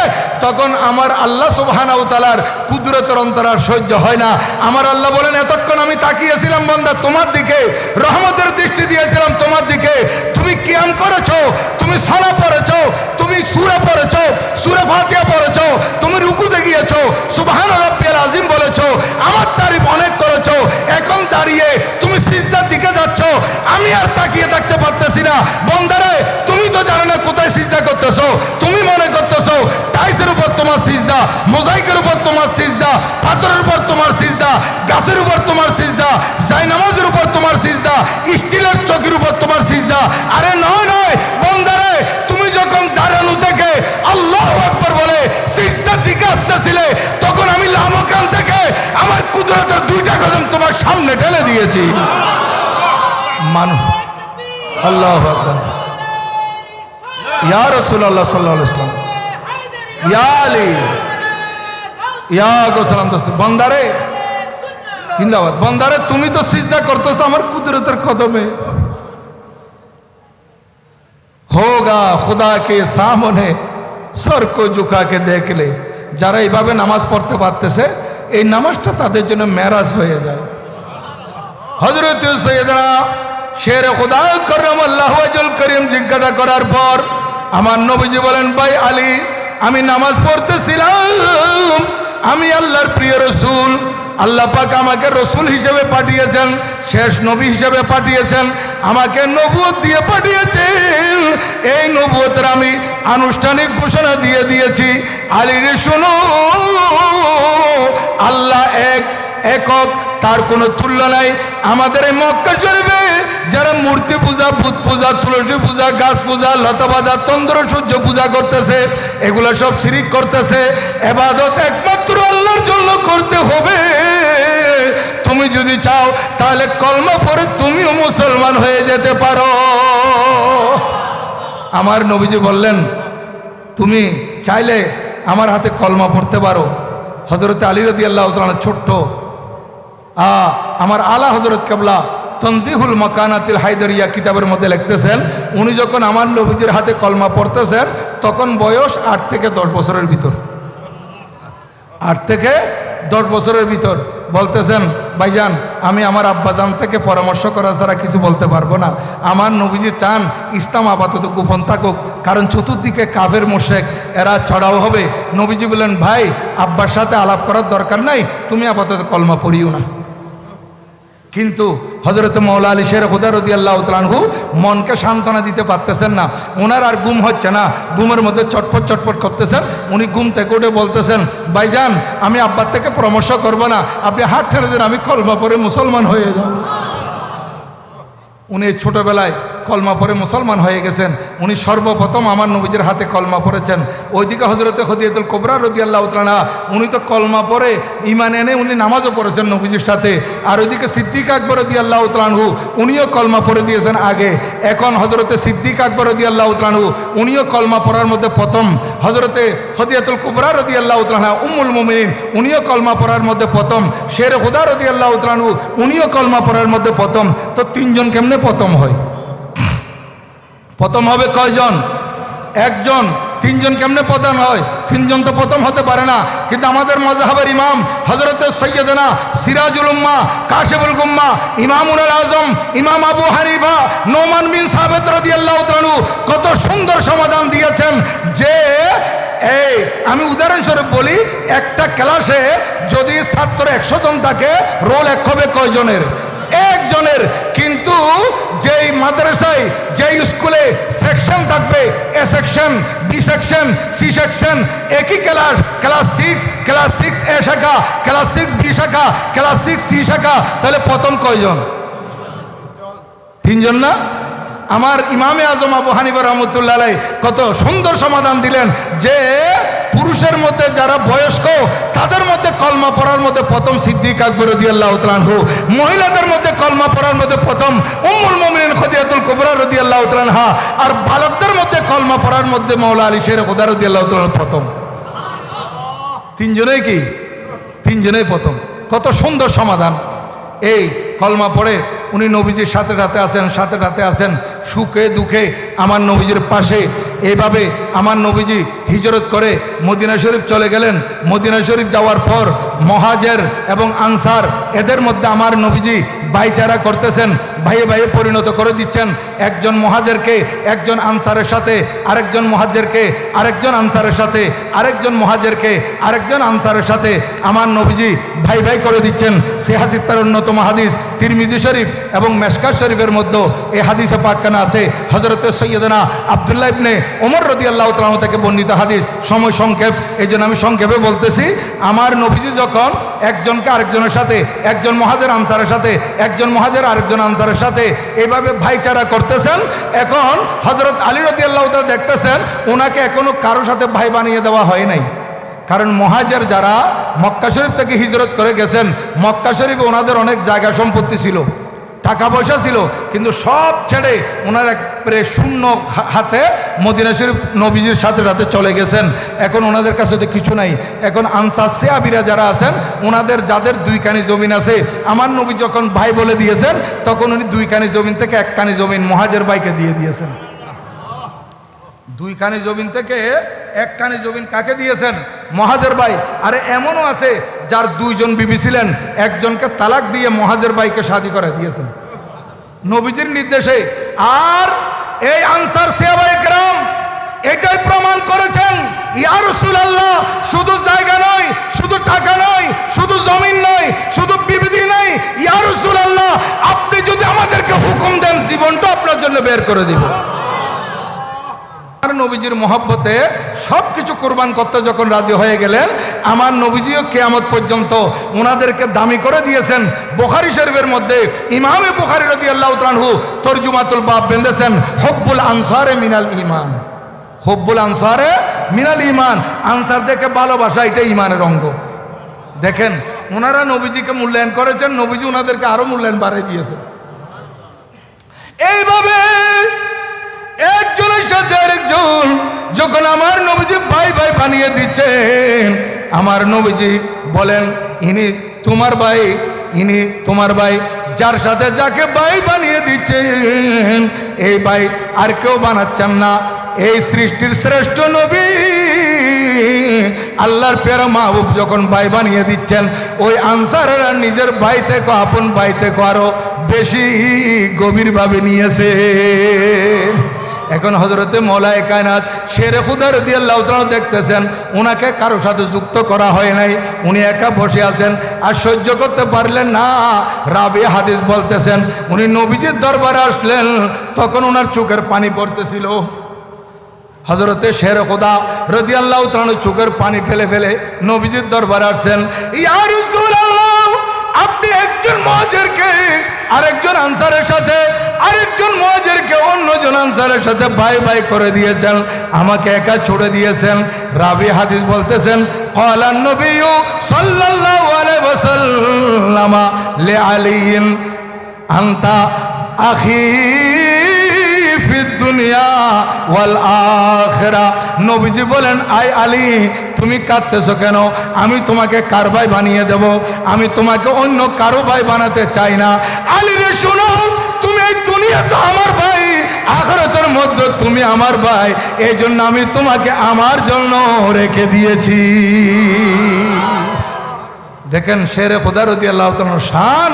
তখন আমার আল্লাহ সুবহানাহু ওয়া তাআলার কুদরতের অন্তরার সহ্য হয় না। আমার আল্লাহ বলেন, এতক্ষণ আমি তাকিয়েছিলাম বান্দা তোমার দিকে, রহমতের দৃষ্টি দিয়েছিলাম তোমার দিকে, তুমি কিয়াম করেছো, তুমি সালাত পড়েছো, তুমি সূরা পড়েছো, সূরা ফাতিহা পড়েছো, তুমি রুকুতে গিয়েছো, সুবহান রাব্বিয়াল আযীম বলেছো, আমার তারিফ অনেক করেছো। এখন দাঁড়িয়ে তুমি সিজদার দিকে যাচ্ছ, আমি আর তাকিয়ে থাকতে পারতেছি না। বান্দারে তুমি তো জানো না কোথায় সিজদা করতেছো, তুমি মনে করতেছো টাইসের উপর তোমার সিজদা, মোজাইকের উপর তোমার সিজদা, পাথরের উপর তোমার সিজদা, গাছের উপর তোমার সিজদা, জায়নামাজের উপর তোমার সিজদা, স্টিলের চৌকির উপর তোমার সিজদা। আরে নয় নয় বান্দারে, তুমি যখন দাঁড়ানো থেকে আল্লাহু আকবার বলে সিজদার দিকে আসতেছিলে, তখন আমি লামকান থেকে আমার কুদরতের দুইটা কদম তোমার সামনে ঢেলে দিয়েছি। মানু আল্লাহু আকবার, ইয়া রাসূলুল্লাহ সাল্লাল্লাহু আলাইহি ওয়াসাল্লাম, ইয়া আলী, ইয়া গোসালাম দোস্ত। বান্দারে জিন্দাবাদ, বান্দারে তুমি তো সিজদা করতেছো আমার কুদরতের কদমে। হোগা খুদা কে সামনে সর কো ঝুকা কে দেখলে। যারা এইভাবে নামাজ পড়তে পারতেছে, এই নামাজটা তাদের জন্য মেরাজ হয়ে যায়। হযরত সৈয়দনা শের খুদা কররামাল্লাহু ওয়াজহুল করিম জিজ্ঞাসা করার পর আমার নবীজি বলেন, ভাই আলী, আমি নামাজ পড়তেছিলাম, আমি আল্লাহর প্রিয় রসুল, আল্লাহ পাক আমাকে রসুল হিসেবে পাঠিয়েছেন, শেষ নবী হিসেবে পাঠিয়েছেন, আমাকে নবুয়ত দিয়ে পাঠিয়েছেন। এই নবুয়তের আমি আনুষ্ঠানিক ঘোষণা দিয়ে দিয়েছি। আলীরে শোনো, আল্লাহ এক, একক, তার কোনো তুল্য নাই। আমাদের এই মক্কা শরীফে যারা মূর্তি পূজা, ভূত পূজা, তুলসী পূজা, গাছ পূজা, লতা পূজা, চন্দ্র সূর্য পূজা করতেছে, এগুলো সব শিরিক করতেছে। ইবাদত একমাত্র আল্লাহর জন্য করতে হবে। তুমি যদি চাও তাহলে কলমা পড়ে তুমিও মুসলমান হয়ে যেতে পারো। আমার নবীজি বললেন, তুমি চাইলে আমার হাতে কলমা পড়তে পারো। হযরত আলী রাদিয়াল্লাহু তাআলা ছোট্ট আমার আলা হযরত কেবলা তনজিহুল মাকানাতিল হায়দারিয়া কিতাবের মধ্যে লিখতেছেন, উনি যখন আমার নবীজির হাতে কলমা পড়তেছেন তখন বয়স 8 থেকে 10 বছরের ভিতর, 8 থেকে 10 বছরের ভিতর। বলতেছেন, ভাইজান আমি আমার আব্বাজান থেকে পরামর্শ করা ছাড়া কিছু বলতে পারবো না। আমার নবীজি চান ইসলাম আপাতত গোপন থাকুক, কারণ চতুর্দিকে কাফের মুশরিক, এরা ছড়াও হবে। নবীজি বললেন, ভাই আব্বার সাথে আলাপ করার দরকার নাই, তুমি আপাতত কলমা পড়িও না। কিন্তু হযরত মাওলা আলী শের খুদা রাদিয়াল্লাহু তাআলা আনহু মনকে সান্ত্বনা দিতে পারতেছেন না। ওনার আর ঘুম হচ্ছে না, ঘুমের মধ্যে চটপট চটপট করতেছেন। উনি ঘুম থেকে উঠে বলতেছেন, ভাইজান আমি আব্বার থেকে পরামর্শ করব না, আপনি হাত ঠেলে দেন, আমি কলমা পড়ে মুসলমান হয়ে যাব। উনি ছোটবেলায় কলমা পড়ে মুসলমান হয়ে গেছেন। উনি সর্বপ্রথম আমার নবীজির হাতে কলমা পড়েছেন। ওইদিকে হযরতে খদিজাতুল কুবরা রাদিয়াল্লাহু তাআলা উনি তো কলমা পড়ে ঈমান এনে উনি নামাজও পড়েছেন নবীজির সাথে। আর ওইদিকে সিদ্দিক আকবর রাদিয়াল্লাহু তাআলা উনিও কলমা পড়ে দিয়েছেন আগে। এখন হযরতে সিদ্দিক আকবর রাদিয়াল্লাহু তাআলা উনিও কলমা পড়ার মধ্যে প্রথম। হযরতে খদিজাতুল কুবরা রাদিয়াল্লাহু তাআলা উম্মুল মুমিনিন উনিও কলমা পড়ার মধ্যে প্রথম। শের খুদা রাদিয়াল্লাহু তাআলা উনিও কলমা পড়ার মধ্যে প্রথম। তো তিনজন কেমনে প্রথম হয়? প্রথম হবে কয়জন? একজন। তিনজন কেমনে প্রধান হয়? তিনজন তো প্রথম হতে পারে না। কিন্তু আমাদের মাযহাবের ইমাম হযরত সৈয়দনা সিরাজুল উম্মা কাশিফুল গুম্মা ইমামুল আজম ইমাম আবু হানিফা নোমান বিন সাবিত রাদিয়াল্লাহু তাআলা কত সুন্দর সমাধান দিয়েছেন যে এই আমি উদাহরণস্বরূপ বলি, একটা ক্লাসে যদি ছাত্র 100 জন থাকে, রোল এক হবে কয়জনের? একজনের। কিন্তু যেই মাদ্রাসায় যেই স্কুলে সেকশন থাকবে, A section, B section, C section, একই ক্লাস, ক্লাস 6 এ শাখা, ক্লাস 6 বি শাখা, ক্লাস 6 সি শাখা, তাহলে প্রথম কয়জন? তিনজন না? আমার ইমামে আজম আবু হানিফা রহমতুল্লাহ আলাইহি কত সুন্দর সমাধান দিলেন যে পুরুষের মধ্যে যারা বয়স্ক তাদের মধ্যে কলমা পড়ার মধ্যে প্রথম সিদ্দিক আকবর রাদিয়াল্লাহু তাআলা আনহু, মহিলাদের মধ্যে কলমা পড়ার মধ্যে প্রথম উম্মুল মুমিনিন খাদিজাতুল কুবরা রাদিয়াল্লাহু তাআলা আনহা, আর বালকদের মধ্যে কলমা পড়ার মধ্যে মাওলা আলী শের খুদা রাদিয়াল্লাহু তাআলা প্রথম। তিনজনেই কি? তিনজনেই প্রথম। কত সুন্দর সমাধান। এই কলমা পড়ে উনি নবীজির সাথে রাতে আছেন সুখে দুঃখে আমার নবীজির পাশে। এইভাবে আমার নবীজি হিজরত করে মদিনা শরীফ চলে গেলেন। মদিনা শরীফ যাওয়ার পর মুহাজির এবং আনসার এদের মধ্যে আমার নবীজি ভাইচারা করতেছেন, ভাইয়ে ভাইয়ে পরিণত করে দিচ্ছেন। একজন মুহাজিরকে একজন আনসারের সাথে, আরেকজন মুহাজিরকে আরেকজন আনসারের সাথে, আরেকজন মুহাজিরকে আরেকজন আনসারের সাথে আমার নবীজি ভাই ভাই করে দিচ্ছেন। সে হাদিস তার অন্যতম হাদিস তিরমিজি শরীফ এবং মেশকাত শরীফের মধ্যে এই হাদিসে পাকখানা আছে। হযরত সৈয়দনা আব্দুল্লাহ ইবনে ওমর রাদিয়াল্লাহু তাআলা থেকে বর্ণিত হাদিস। সময় সংক্ষেপ, এই জন্য আমি সংক্ষেপে বলতেছি। আমার নবীজি যখন একজনকে আরেকজনের সাথে, একজন মুহাজির আনসারের সাথে, একজন মুহাজির আরেকজন আনসারের সাথে এইভাবে ভাইচারা করতেছেন। এখন হযরত আলী রাদিয়াল্লাহু তাআলা দেখতেছেন ওনাকে এখনো কারোর সাথে ভাই বানিয়ে দেওয়া হয় নাই। কারণ মুহাজির যারা মক্কা শরীফ থেকে হিজরত করে গেছেন, মক্কা শরীফে ওনাদের অনেক জায়গা সম্পত্তি ছিল, টাকা পয়সা ছিল, কিন্তু সব ছেড়ে ওনারা একবারে শূন্য হাতে মদিনা শরীফ নবীজির সাথে রাতে চলে গেছেন। এখন ওনাদের কাছে তো কিছু নাই। এখন আনসার সাহাবীরা যারা আছেন ওনাদের যাদের 2 কানি জমিন আছে, আমার নবী যখন ভাই বলে দিয়েছেন তখন উনি 2 কানি জমিন থেকে 1 কানি জমিন মুহাজির ভাইকে দিয়ে দিয়েছেন। 2 কানি জমিন থেকে 1 কানি জমিন কাকে দিয়েছেন? মুহাজির ভাই। আরে এমনও আছে যার 2 জন বিবি ছিলেন, একজনকে তালাক দিয়ে মুহাজির ভাইকে শাদী করে দিয়েছেন নবীজির নির্দেশে। আর এই আনসার সাহাবায়ে কেরাম এটাই প্রমাণ করেছেন, ইয়া রাসূলুল্লাহ শুধু জায়গা নয়, শুধু টাকা নয়, শুধু জমিন নয়, শুধু বিবিধি নয়, ইয়া রাসূলুল্লাহ আপনি যদি আমাদেরকে হুকুম দেন জীবনটা আপনার জন্য বের করে দিব। আর নবীজির মহব্বতে সব কিছু কোরবান করতে যখন রাজি হয়ে গেলেন, আমার নবীজিও কিয়ামত পর্যন্ত ওনাদেরকে দামি করে দিয়েছেন। বুখারী শরীফের মধ্যে ইমামে বুখারী রাদিয়াল্লাহু তাআলা আনহু তরজুমাতুল বাব বেঁধেছেন, হুব্বুল আনসারে মিনাল ঈমান। হুব্বুল আনসারে মিনাল ঈমান, আনসারদেরকে ভালোবাসা এটা ঈমানের অঙ্গ। দেখেন ওনারা নবীজিকে মূল্যায়ন করেছেন, নবীজি ওনাদেরকে আরো মূল্যায়ন বাড়িয়ে দিয়েছেন। এইভাবে একজনের সাথে আরেকজন যখন আমার নবীজি ভাই ভাই বানিয়ে দিচ্ছেন, আমার নবীজি বলেন ইনি তোমার ভাই, ইনি তোমার ভাই। যার সাথে যাকে ভাই বানিয়ে দিচ্ছেন এই ভাই আর কেউ বানাচ্ছেন না। এই সৃষ্টির শ্রেষ্ঠ নবী আল্লাহর প্যারা মাহবুব যখন ভাই বানিয়ে দিচ্ছেন, ওই আনসারেরা নিজের ভাই থেকে আপন ভাই থেকে আরো বেশি গভীরভাবে নিয়েছে। এখন হযরতে মাওলায়ে কায়নাত শেরে খুদা রাদিয়াল্লাহু তাআলা দেখতেছেন ওনাকে কারো সাথে যুক্ত করা হয় নাই, উনি একা বসে আছেন। আর সহ্য করতে পারলেন না, রাবি হাদিস বলতেছেন উনি নবীজির দরবারে আসলেন, তখন ওনার চোখের পানি পড়তেছিল। হযরতে শেরে খুদা রাদিয়াল্লাহু তাআলা চোখের পানি ফেলে ফেলে নবীজির দরবারে আসছেন। ইয়া রাসূলুল্লাহ আপনি একজন মুহাজিরকে আরেকজন আনসারের সাথে, আরেকজন মুহাজিরকে অন্যজন আনসারের সাথে ভাই ভাই করে দিয়েছেন, আমাকে একা ছুড়ে দিয়েছেন। রাবি হাদিস বলতেছেন ক্বালান নবিয়্যু সাল্লাল্লাহু আলাইহি ওয়াসাল্লাম লি আলিয়্যিন আনতা আখি ফিদ দুনিয়া ওয়াল আখিরা। নবীজি বলেন আই আলী তুমি কাঁদতেছো কেন? আমি তোমাকে কার ভাই বানিয়ে দেব? আমি তোমাকে অন্য কারো ভাই বানাতে চাই না। আলী রে শুনো, তুমি এই দুনিয়া তো আমার ভাই, আখিরাতের মধ্যে তুমি আমার ভাই, এই জন্য আমি তোমাকে আমার জন্য রেখে দিয়েছি। দেখেন শেরে খোদা রাদিয়াল্লাহু তাআলার শান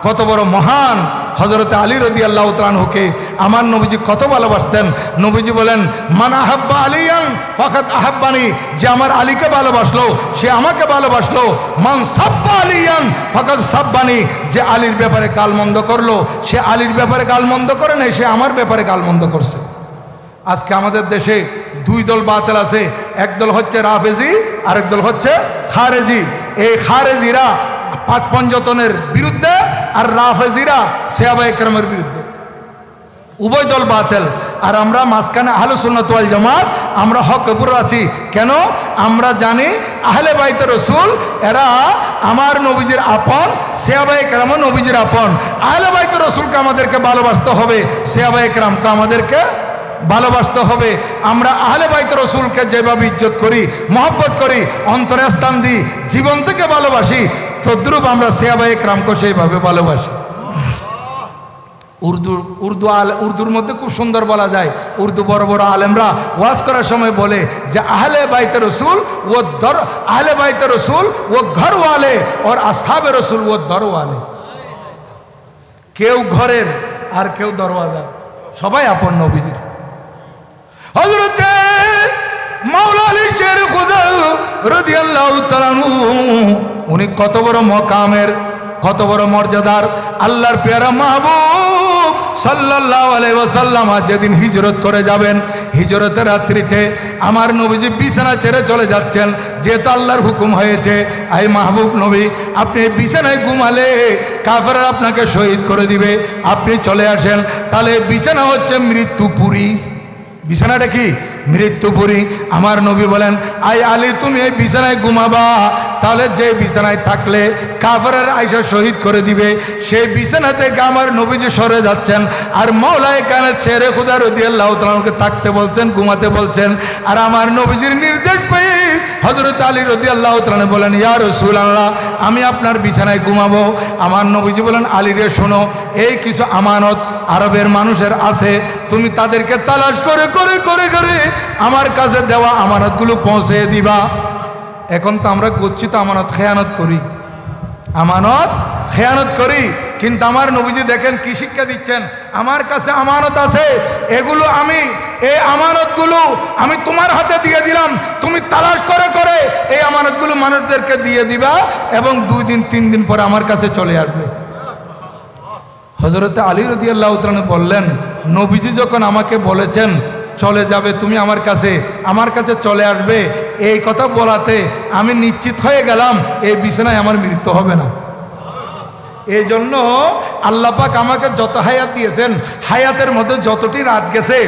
কত বড় মহান। হযরত আলী রাদিয়াল্লাহু তাআলাকে আমার নবীজি কত ভালোবাসতেন। নবীজি বলেন, মান আহাব্বা আলিয়ান ফাকাত আহাব্বানি, যে আমার আলীকে ভালোবাসলো সে আমাকে ভালোবাসলো। মান সাব্বা আলিয়ান ফাকাত সাব্বানি, যে আলীর ব্যাপারে গালমন্দ করলো সে আলীর ব্যাপারে গালমন্দ করে নাই, সে আমার ব্যাপারে গালমন্দ করছে। আজকে আমাদের দেশে দুই দল বাতিল আছে, এক দল হচ্ছে রাফেজি, আরেক দল হচ্ছে খারেজি। এই খারেজিরা পাক পঞ্জতনের বিরুদ্ধে আর রাফেজিরা সাহাবায়ে কেরামের বিরুদ্ধে, উভয় দল বাতিল। আর আমরা মাঝখানে আহলে সুন্নাত ওয়াল জামাত, আমরা হকের উপর আছি। কেন? আমরা জানি আহলে বাইতে রাসূল এরা আমার নবীজির আপন, সাহাবায়ে কেরাম নবীজির আপন। আহলে বাইতে রাসূলকে আমাদেরকে ভালোবাসতে হবে, সাহাবায়ে কেরামকে আমাদেরকে ভালোবাসতে হবে। আমরা আহলে বাইত রাসূলকে যেভাবে ইজ্জত করি, মহব্বত করি, অন্তরে স্থান দিই, জীবন থেকে ভালোবাসি, তদ্রূপ আমরা সাহাবায়ে কেরামকে সেইভাবে ভালোবাসি। উর্দুর মধ্যে খুব সুন্দর বলা যায়, উর্দু বড় বড় আলেমরা ওয়াজ করার সময় বলে যে আহলে বাইতে রাসূল আহলে বাইতে রাসূল ও ঘর ওয়ালে और আসহাবে রাসূল ও দর ওয়ালে। কেউ ঘরের আর কেউ দরওয়াজা, সবাই আপন নবীজির। হযরত মাওলা আলী শের খুদা রাদিয়াল্লাহু তাআলা উনি কত বড় মকামের, কত বড় মর্যাদার, আল্লাহর পেয়ারা মাহবুব সাল্লাল্লাহু আলাইহি ওয়াসাল্লাম যেদিন হিজরত করে যাবেন, হিজরতের রাত্রিতে আমার নবীজি বিছানা ছেড়ে চলে যাচ্ছেন, যেহেতু আল্লাহর হুকুম হয়েছে, আই মাহবুব নবী আপনি বিছানায় ঘুমালে কাফেররা আপনাকে শহীদ করে দিবে, আপনি চলে আসেন। তাহলে বিছানা হচ্ছে মৃত্যুপুরী, বিছানাটা কি? মৃত্যুপুরী। আমার নবী বলেন, আই আলী তুমি এই বিছানায় ঘুমাবা, তাহলে যে বিছানায় থাকলে কাফেররা আইসা শহীদ করে দিবে, সেই বিছানা থেকে আমার নবীজি সরে যাচ্ছেন। আর মাওলায়ে কায়নাত শেরে খুদা রাদিয়াল্লাহু তাআলাকে থাকতে বলছেন, ঘুমাতে বলছেন। আর আমার নবীজির নির্দেশ পেয়ে হযরত আলী রাদিয়াল্লাহু তাআলা বলেন, ইয়া রাসূলুল্লাহ আমি আপনার বিছানায় ঘুমাবো। আমার নবীজি বলেন, আলী রে শোনো, এই কিছু আমানত আরবের মানুষের আছে, তুমি তাদেরকে তালাশ করে করে করে করে আমার কাছে দেওয়া আমানতগুলো পৌঁছে দিবা। এখন তো আমরা গচ্ছিত আমানত খেয়ানত করি, আমানত খেয়ানত করি, কিন্তু আমার নবীজি দেখেন কি শিক্ষা দিচ্ছেন, আমার কাছে আমানত আছে, এগুলো আমি এই আমানতগুলো আমি তোমার হাতে দিয়ে দিলাম, তুমি তালাশ করে করে এই আমানতগুলো মানুষদেরকে দিয়ে দিবা এবং 2 দিন 3 দিন পরে আমার কাছে চলে আসবে। হযরত আলী রাদিয়াল্লাহু তাআলা বললেন, নবীজি যখন আমাকে বলেছেন চলে যাবে তুমি আমার কাছে চলে আসবে, এই কথা বলাতে আমি নিশ্চিত হয়ে গেলাম এই বিছানায় আমার মৃত্যু হবে না। এই জন্য আল্লাহ পাক আমাকে যত হায়াত দিয়েছেন, হায়াতের মধ্যে যতটি রাত গেছে,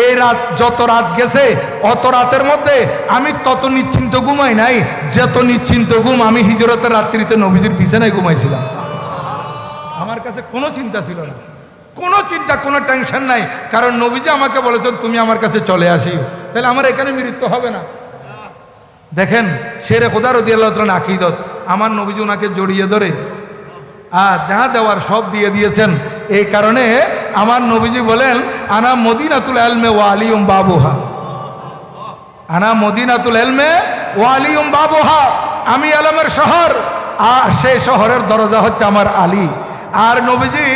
এই রাত যত রাত গেছে অত রাতের মধ্যে আমি তত নিশ্চিন্ত ঘুমাই নাই যত নিশ্চিন্ত ঘুম আমি হিজরতের রাত্রিতে নবীজির বিছানায় ঘুমাইছিলাম। আমার কাছে কোনো চিন্তা ছিল না, কোনো চিন্তা, কোনো টেনশন নাই, কারণ নবীজি আমাকে বলেছেন তুমি আমার কাছে চলে আসি, তাহলে আমার এখানে মৃত্যু হবে না। দেখেন শেরে খোদা রাদিয়াল্লাহু তাআলা আকীদত, আমার নবীজি ওনাকে জড়িয়ে ধরে আর যা দেওয়ার সব দিয়ে দিয়েছেন। এই কারণে আমার নবীজি বলেন, আনা মদিনাতুল ইলমে ওয়া আলিয়ুম বাবুহা, আনা মদিনাতুল ইলমে ওয়া আলিয়ুম বাবুহা, আমি ইলমের শহর আর সেই শহরের দরজা হচ্ছে আমার আলী। আর নবীজি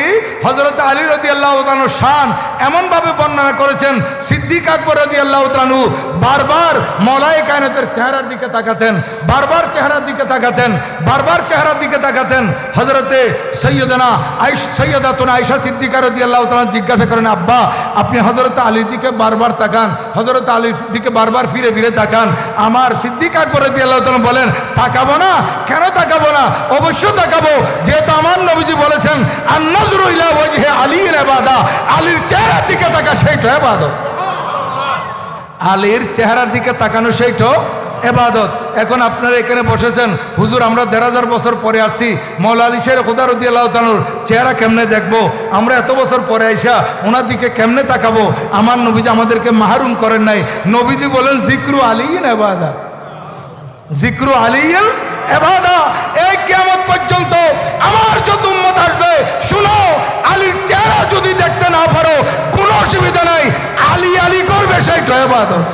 হযরত আলী রাদিয়াল্লাহু তাআলার শান এমনভাবে বর্ণনা করেছেন, সিদ্দিক আকবর রাদিয়াল্লাহু তাআলা বারবার মাওলায়ে কায়নাতের চেহারার দিকে তাকাতেন, বারবার চেহারার দিকে তাকাতেন, বারবার চেহারার দিকে তাকাতেন। হযরতে সৈয়দাতুনা আয়েশা সিদ্দিকা রাদিয়াল্লাহু তাআলা জিজ্ঞাসা করেন, আব্বা আপনি হযরত আলীর দিকে বারবার তাকান, হযরত আলীর দিকে বারবার ফিরে ফিরে তাকান। আমার সিদ্দিক আকবর রাদিয়াল্লাহু তাআলা বলেন, তাকাবো না? কেন তাকাবো না? অবশ্যই তাকাবো, যেহেতু আমার নবীজি বলেছেন আন-নাজরু ইলা ওয়াজহি আলীর ইবাদা, আলীর চেহারার দিকে তাকা সেইটা ইবাদত, আলীর চেহারার দিকে তাকানো সেইটা ইবাদত। এখন আপনারা এখানে বসেছেন, হুজুর আমরা ১৫০০ বছর পরে আসছি, মাওলা আলী শের খুদা রাদিয়াল্লাহু তাআলার চেহারা কেমনে দেখবো, আমরা এত বছর পরে আইসা ওনার দিকে কেমনে তাকাবো? আমার নবীজি আমাদেরকে মাহরুম করেন নাই। নবীজি বলেন জিক্রু আলীন ইবাদা, জিক্রু আলীন ইবাদা। এই কিয়ামত পর্যন্ত আমার যত উম্মত আসবে, শুনো আলীর চেহারা যদি দেখতে না পারো কোনো অসুবিধা নাই, আলী আলী করবে, সেটা ইবাদত।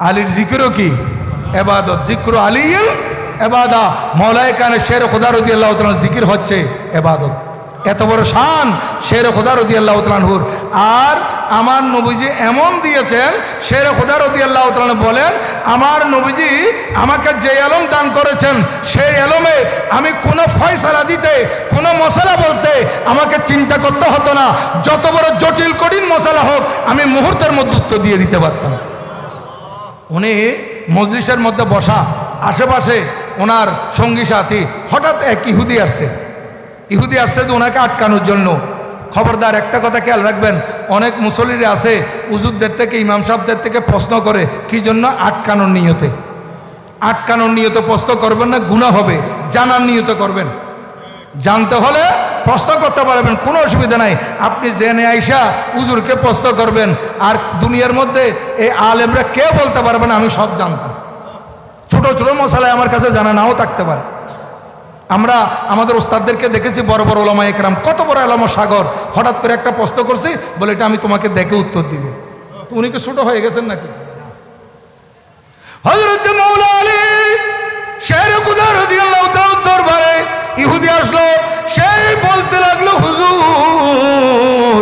আলীর জিকিরও কি ইবাদত, জিক্র আলীল ইবাদা। মাওলায়ে কায়নাত শের খোদা রাদিয়াল্লাহু তাআলা জিকির হচ্ছে ইবাদত। এত বড় শান শের খোদা রাদিয়াল্লাহু তাআলা আনহুর। আর আমার নবীজি এমন দিয়েছেন, শের খোদা রাদিয়াল্লাহু তাআলা বলেন, আমার নবীজি আমাকে যে এলম দান করেছেন সেই এলমে আমি কোনো ফয়সালা দিতে, কোনো মশলা বলতে আমাকে চিন্তা করতে হতো না। যত বড় জটিল কঠিন মশলা হোক আমি মুহূর্তের মধ্যে উত্তর দিয়ে দিতে পারতাম। উনি মজলিসের মধ্যে বসা, আশেপাশে ওনার সঙ্গী সাথী, হঠাৎ এক ইহুদি আসছে। ইহুদি আসছে তো ওনাকে আটকানোর জন্য। খবরদার, একটা কথা খেয়াল রাখবেন, অনেক মুসল্লিরা আছে হুজুরদের থেকে, ইমাম সাহেবদের থেকে প্রশ্ন করে কি জন্য? আটকানোর নিয়তে। আটকানোর নিয়তে প্রশ্ন করবেন না, গুনাহ হবে। জানার নিয়তে করবেন। জানতে হলে প্রশ্ন করতে পারবেন, কোনো অসুবিধা নাই। আপনি জেনে আইসা হুজুরকে প্রশ্ন করবেন। আর দুনিয়ার মধ্যে এই আলেমরা কেউ বলতে পারবে না আমি সব জানতাম। ছোট ছোট মশালায় আমার কাছে জানা নাও থাকতে পারে। আমরা আমাদের ওস্তাদদেরকে দেখেছি, বড় বড় ওলামা একরাম, কত বড় এলামা সাগর, হঠাৎ করে একটা প্রশ্ন করছি, বলে এটা আমি তোমাকে দেখে উত্তর দিব। তো উনি কি ছোট হয়ে গেছেন নাকি? হযরত মাওলা আলী শের খুদা রাদিয়াল্লাহু তাআলা দরবারে ইহুদি আসলো। সেই বলতে লাগলো, হুজুর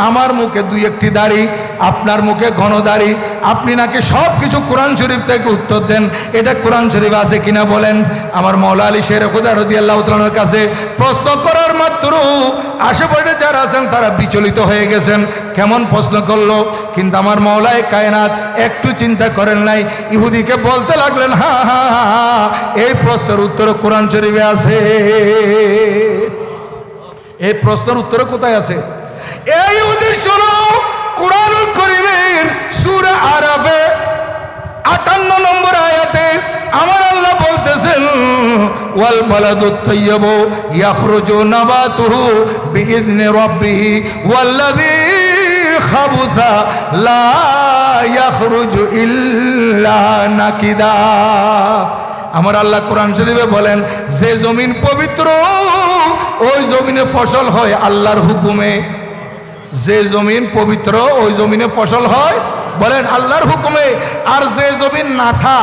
আমার মুখে দুই একটি দাড়ি, আপনার মুখে ঘন দাড়ি, আপনি নাকি সব কিছু কোরআন শরীফ থেকে উত্তর দেন, এটা কোরআন শরীফ আছে কিনা বলেন। আমার মাওলা আলী শের খুদা রাদিয়াল্লাহু তাআলার কাছে প্রশ্ন করার মাত্র আশেপাশে যারা আছেন তারা বিচলিত হয়ে গেছেন, কেমন প্রশ্ন করলো। কিন্তু আমার মাওলায়ে কায়নাত একটু চিন্তা করেন নাই, ইহুদিকে বলতে লাগলেন, হা হা হা, এই প্রশ্নের উত্তর কোরআন শরীফে আছে। এই প্রশ্নের উত্তর কোথায় আছে? এই ইহুদি শোনো, কুরআনুল কারীমের সূরা আরাফে 58 নম্বর আয়াতে আমার আল্লাহ বলতেছেন, ওয়াল বালাদুত তাইয়্যিবু ইয়াখরুজু নাবাতুহু বিইذনি রাব্বিহি ওয়াল্লাযী খাবুসা লা ইয়াখরুজু ইল্লা নাকিদা। আমার আল্লাহ কোরআন শরীফে বলেন, যে জমিন পবিত্র ওই জমিনে ফসল হয় আল্লাহর হুকুমে। যে জমিন পবিত্র ওই জমিনে ফসল হয় বলেন আল্লাহর হুকুমে। আর যে জমিন নাঠা,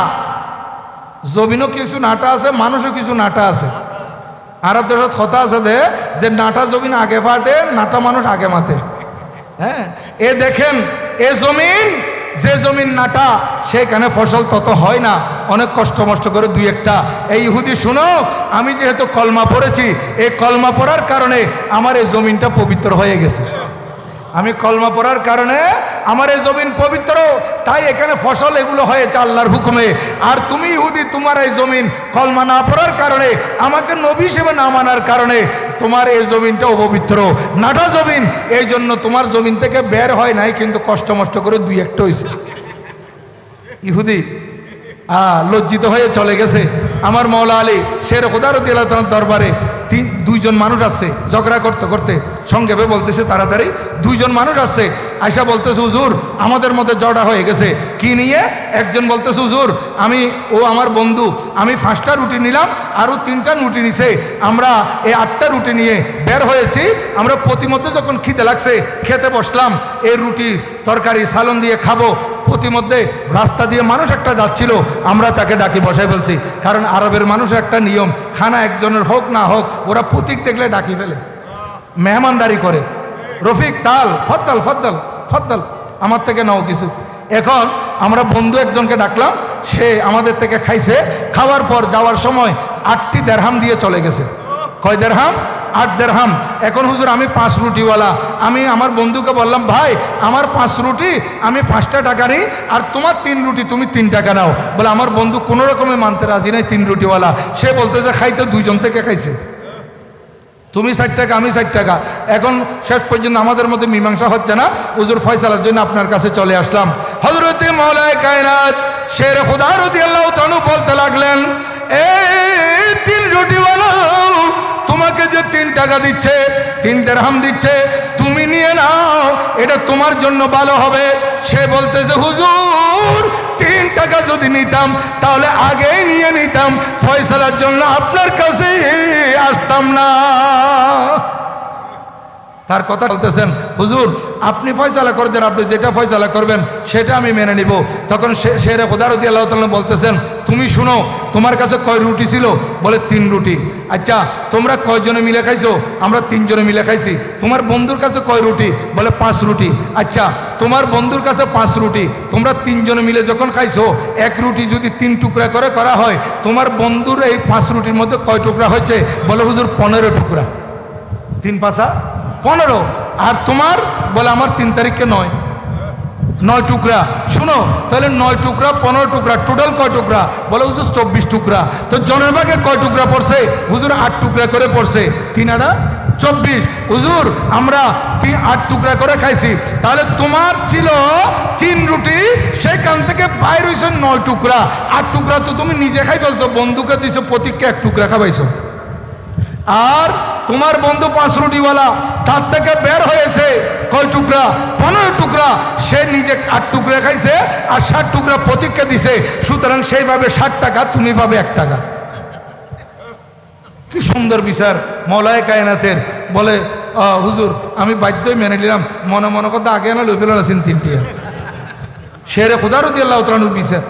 জমিনও কিছু নাটা আছে, মানুষও কিছু নাটা আছে। আরব দেশত কথা আছে যে নাটা জমিন আগে ফাটে, নাটা মানুষ আগে মাথে। হ্যাঁ, এ দেখেন, এ জমিন, যে জমিন নাটা সেখানে ফসল তত হয় না, অনেক কষ্ট মষ্ট করে দুই একটা। এই ইহুদি শুনো, আমি যেহেতু কলমা পড়েছি, এই কলমা পড়ার কারণে আমার এই জমিনটা পবিত্র হয়ে গেছে। আমি কলমা পড়ার কারণে আমার এই জমিন পবিত্র, তাই এখানে ফসল এগুলো হয়েছে আল্লাহর হুকুমে। আর তুমি ইহুদি, তোমার এই জমিন কলমা না পড়ার কারণে, আমাকে নবী হিসেবে না মানার কারণে তোমার এই জমিনটা অপবিত্র, নাটা জমিন। এই জন্য তোমার জমিন থেকে বের হয় নাই, কিন্তু কষ্ট মষ্ট করে দুই একটা হয়েছে। ইহুদি লজ্জিত হয়ে চলে গেছে। আমার মাওলা আলী শের খুদা রাদিয়াল্লাহু তাআলার দরবারে দুইজন মানুষ আসছে, ঝগড়া করতে করতে, সংক্ষেপে বলতেছে তাড়াতাড়ি, দুইজন মানুষ আসছে, আয়সা বলতেছে, হুজুর আমাদের মধ্যে ঝগড়া হয়ে গেছে। কি নিয়ে? একজন বলতেছে, হুজুর ও আমার বন্ধু, আমি 5টা রুটি নিলাম, আরও 3টা রুটি নিছে, আমরা এই 8টা রুটি নিয়ে বের হয়েছি। আমরা প্রতিমধ্যে যখন খিদে লাগছে খেতে বসলাম, এই রুটি তরকারি সালন দিয়ে খাবো। প্রতিমধ্যে রাস্তা দিয়ে মানুষ একটা যাচ্ছিল, আমরা তাকে ডাকি বসাই ফেলছি। কারণ আরবের মানুষের একটা নিয়ম, খানা একজনের হোক না হোক, ওরা প্রতীক দেখলে ডাকি ফেলে, মেহমানদারি করে। রফিক তাল, ফদ্দাল ফদ্দাল ফদ্দাল, আমার থেকে নাও কিছু। এখন আমরা বন্ধু একজনকে ডাকলাম, সে আমাদের থেকে খাইছে। খাওয়ার পর যাওয়ার সময় 8টি দেরহাম দিয়ে চলে গেছে। কয় দেরহাম? 8 দেরহাম। এখন হুজুর আমি 5 রুটিওয়ালা, আমি আমার বন্ধুকে বললাম, ভাই আমার 5 রুটি আমি 5টা টাকা নিই, আর তোমার 3 রুটি তুমি 3 টাকা নাও। বলে আমার বন্ধু কোনো রকমে মানতে রাজি নাই, 3 রুটিওয়ালা। সে বলতেছে খাইতে দুইজন থেকে খাইছে, তুমি 60 টাকা আমি 60 টাকা। এখন শেষ পর্যন্ত আমাদের মধ্যে মীমাংসা হচ্ছে না, হুজুর ফয়সালার জন্য আপনার কাছে চলে আসলাম। হযরতে মাওলায়ে কায়নাত শের খুদা রাদিয়াল্লাহু তাআলা বলতে লাগলেন, এই 3 রুটিওয়ালা তোমাকে যে 3 টাকা দিচ্ছে, 3 দিরহাম দিচ্ছে, তুমি নিয়ে নাও, এটা তোমার জন্য ভালো হবে। সে বলতেছে, হুজুর 3 টাকা যদি নিতাম তাহলে আগেই নিয়ে নিতাম, ফয়সালার জন্য আপনার কাছে আসতাম না। তার কথা বলতেছেন, হুজুর আপনি ফয়সালা করে দেন, আপনি যেটা ফয়সালা করবেন সেটা আমি মেনে নিব। তখন শেরে খোদা রাদিয়াল্লাহু তাআলা বলতেছেন, তুমি শুনো, তোমার কাছে কয় রুটি ছিল? বলে 3 রুটি। আচ্ছা তোমরা কয়জনে মিলে খাইছো? আমরা 3 জনে মিলে খাইছি। তোমার বন্ধুর কাছে কয় রুটি? বলে 5 রুটি। আচ্ছা তোমার বন্ধুর কাছে 5 রুটি, তোমরা 3 জনে মিলে যখন খাইছো, 1 রুটি যদি 3 টুকরা করে করা হয়, তোমার বন্ধুর এই 5 রুটির মধ্যে কয় টুকরা হয়েছে? বলে হুজুর 15 টুকরা। 3 পাঁচা 15। আর তোমার? বলে আমার 3 তারিখে 9 টুকরা। শুনো তাহলে 9 টুকরা 15 টুকরা, টোটাল কয় টুকরা? বলে হুজুর 24 টুকরা। তো জনের ভাগে কয় টুকরা পড়ছে? হুজুর 8 টুকরা করে পড়ছে। 3 আর 24। হুজুর আমরা 8 টুকরা করে খাইছি। তাহলে তোমার ছিল 3 রুটি, সেখান থেকে বাইর হয়েছে 9 টুকরা। 8 টুকরা তো তুমি নিজে খাই ফেলছো, বন্ধুকে দিছো, প্রতীককে 1 টুকরা খাওয়াইছো। আর তোমার বন্ধু 5 রুটিওয়ালা, তার থেকে বের হয়েছে কয় টুকরা? 15 টুকরা। সে নিজে 8 টুকরা খাইছে আর 60 টুকরা প্রতীককে দিছে। সুতরাং সেইভাবে 60 টাকা, তুমি পাবে 1 টাকা। কি সুন্দর বিচার মওলায়ে কায়নাতের। বলে হুজুর আমি বাধ্যই মেনে নিলাম, মনে মনে কথা আগে না লই ফেলেন আছেন 3টি। শেরে খোদা রাদিয়াল্লাহু তাআলার বিচার।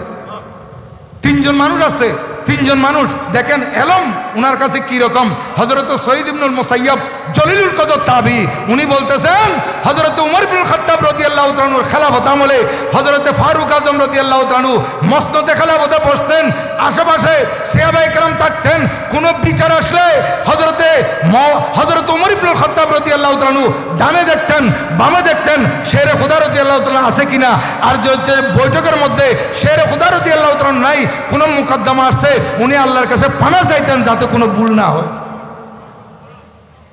3 জন মানুষ আছে, 3 জন মানুষ দেখেন এলম উনার কাছে কি রকম। হযরত সঈদ ইবনুল মুসাইয়্যিব জলিলুল কদর তাবি, উনি বলতেছেন হযরত উমর ইবনুল খাত্তাব রাদিয়াল্লাহু তাআলার খেলাফত আমলে হযরত ফারুক আজম রাদিয়াল্লাহু তাআলা মসনদে খেলাফতে বসতেন, আশেপাশে সাহাবায়ে কেরাম থাকতেন। কোনো বিচার আসলে হযরত উমর ইবনুল খাত্তাব রাদিয়াল্লাহু তাআলা ডানে দেখতেন, বামে দেখতেন শেরে খোদা রাদিয়াল্লাহু তাআলা আছে কিনা। আর যে বৈঠকের মধ্যে শেরে খোদা রাদিয়াল্লাহু তাআলা নাই, কোনো মুকদ্দমা আসছে, উনি আল্লাহর কাছে পানা চাইতেন যাতে কোনো ভুল না হয়।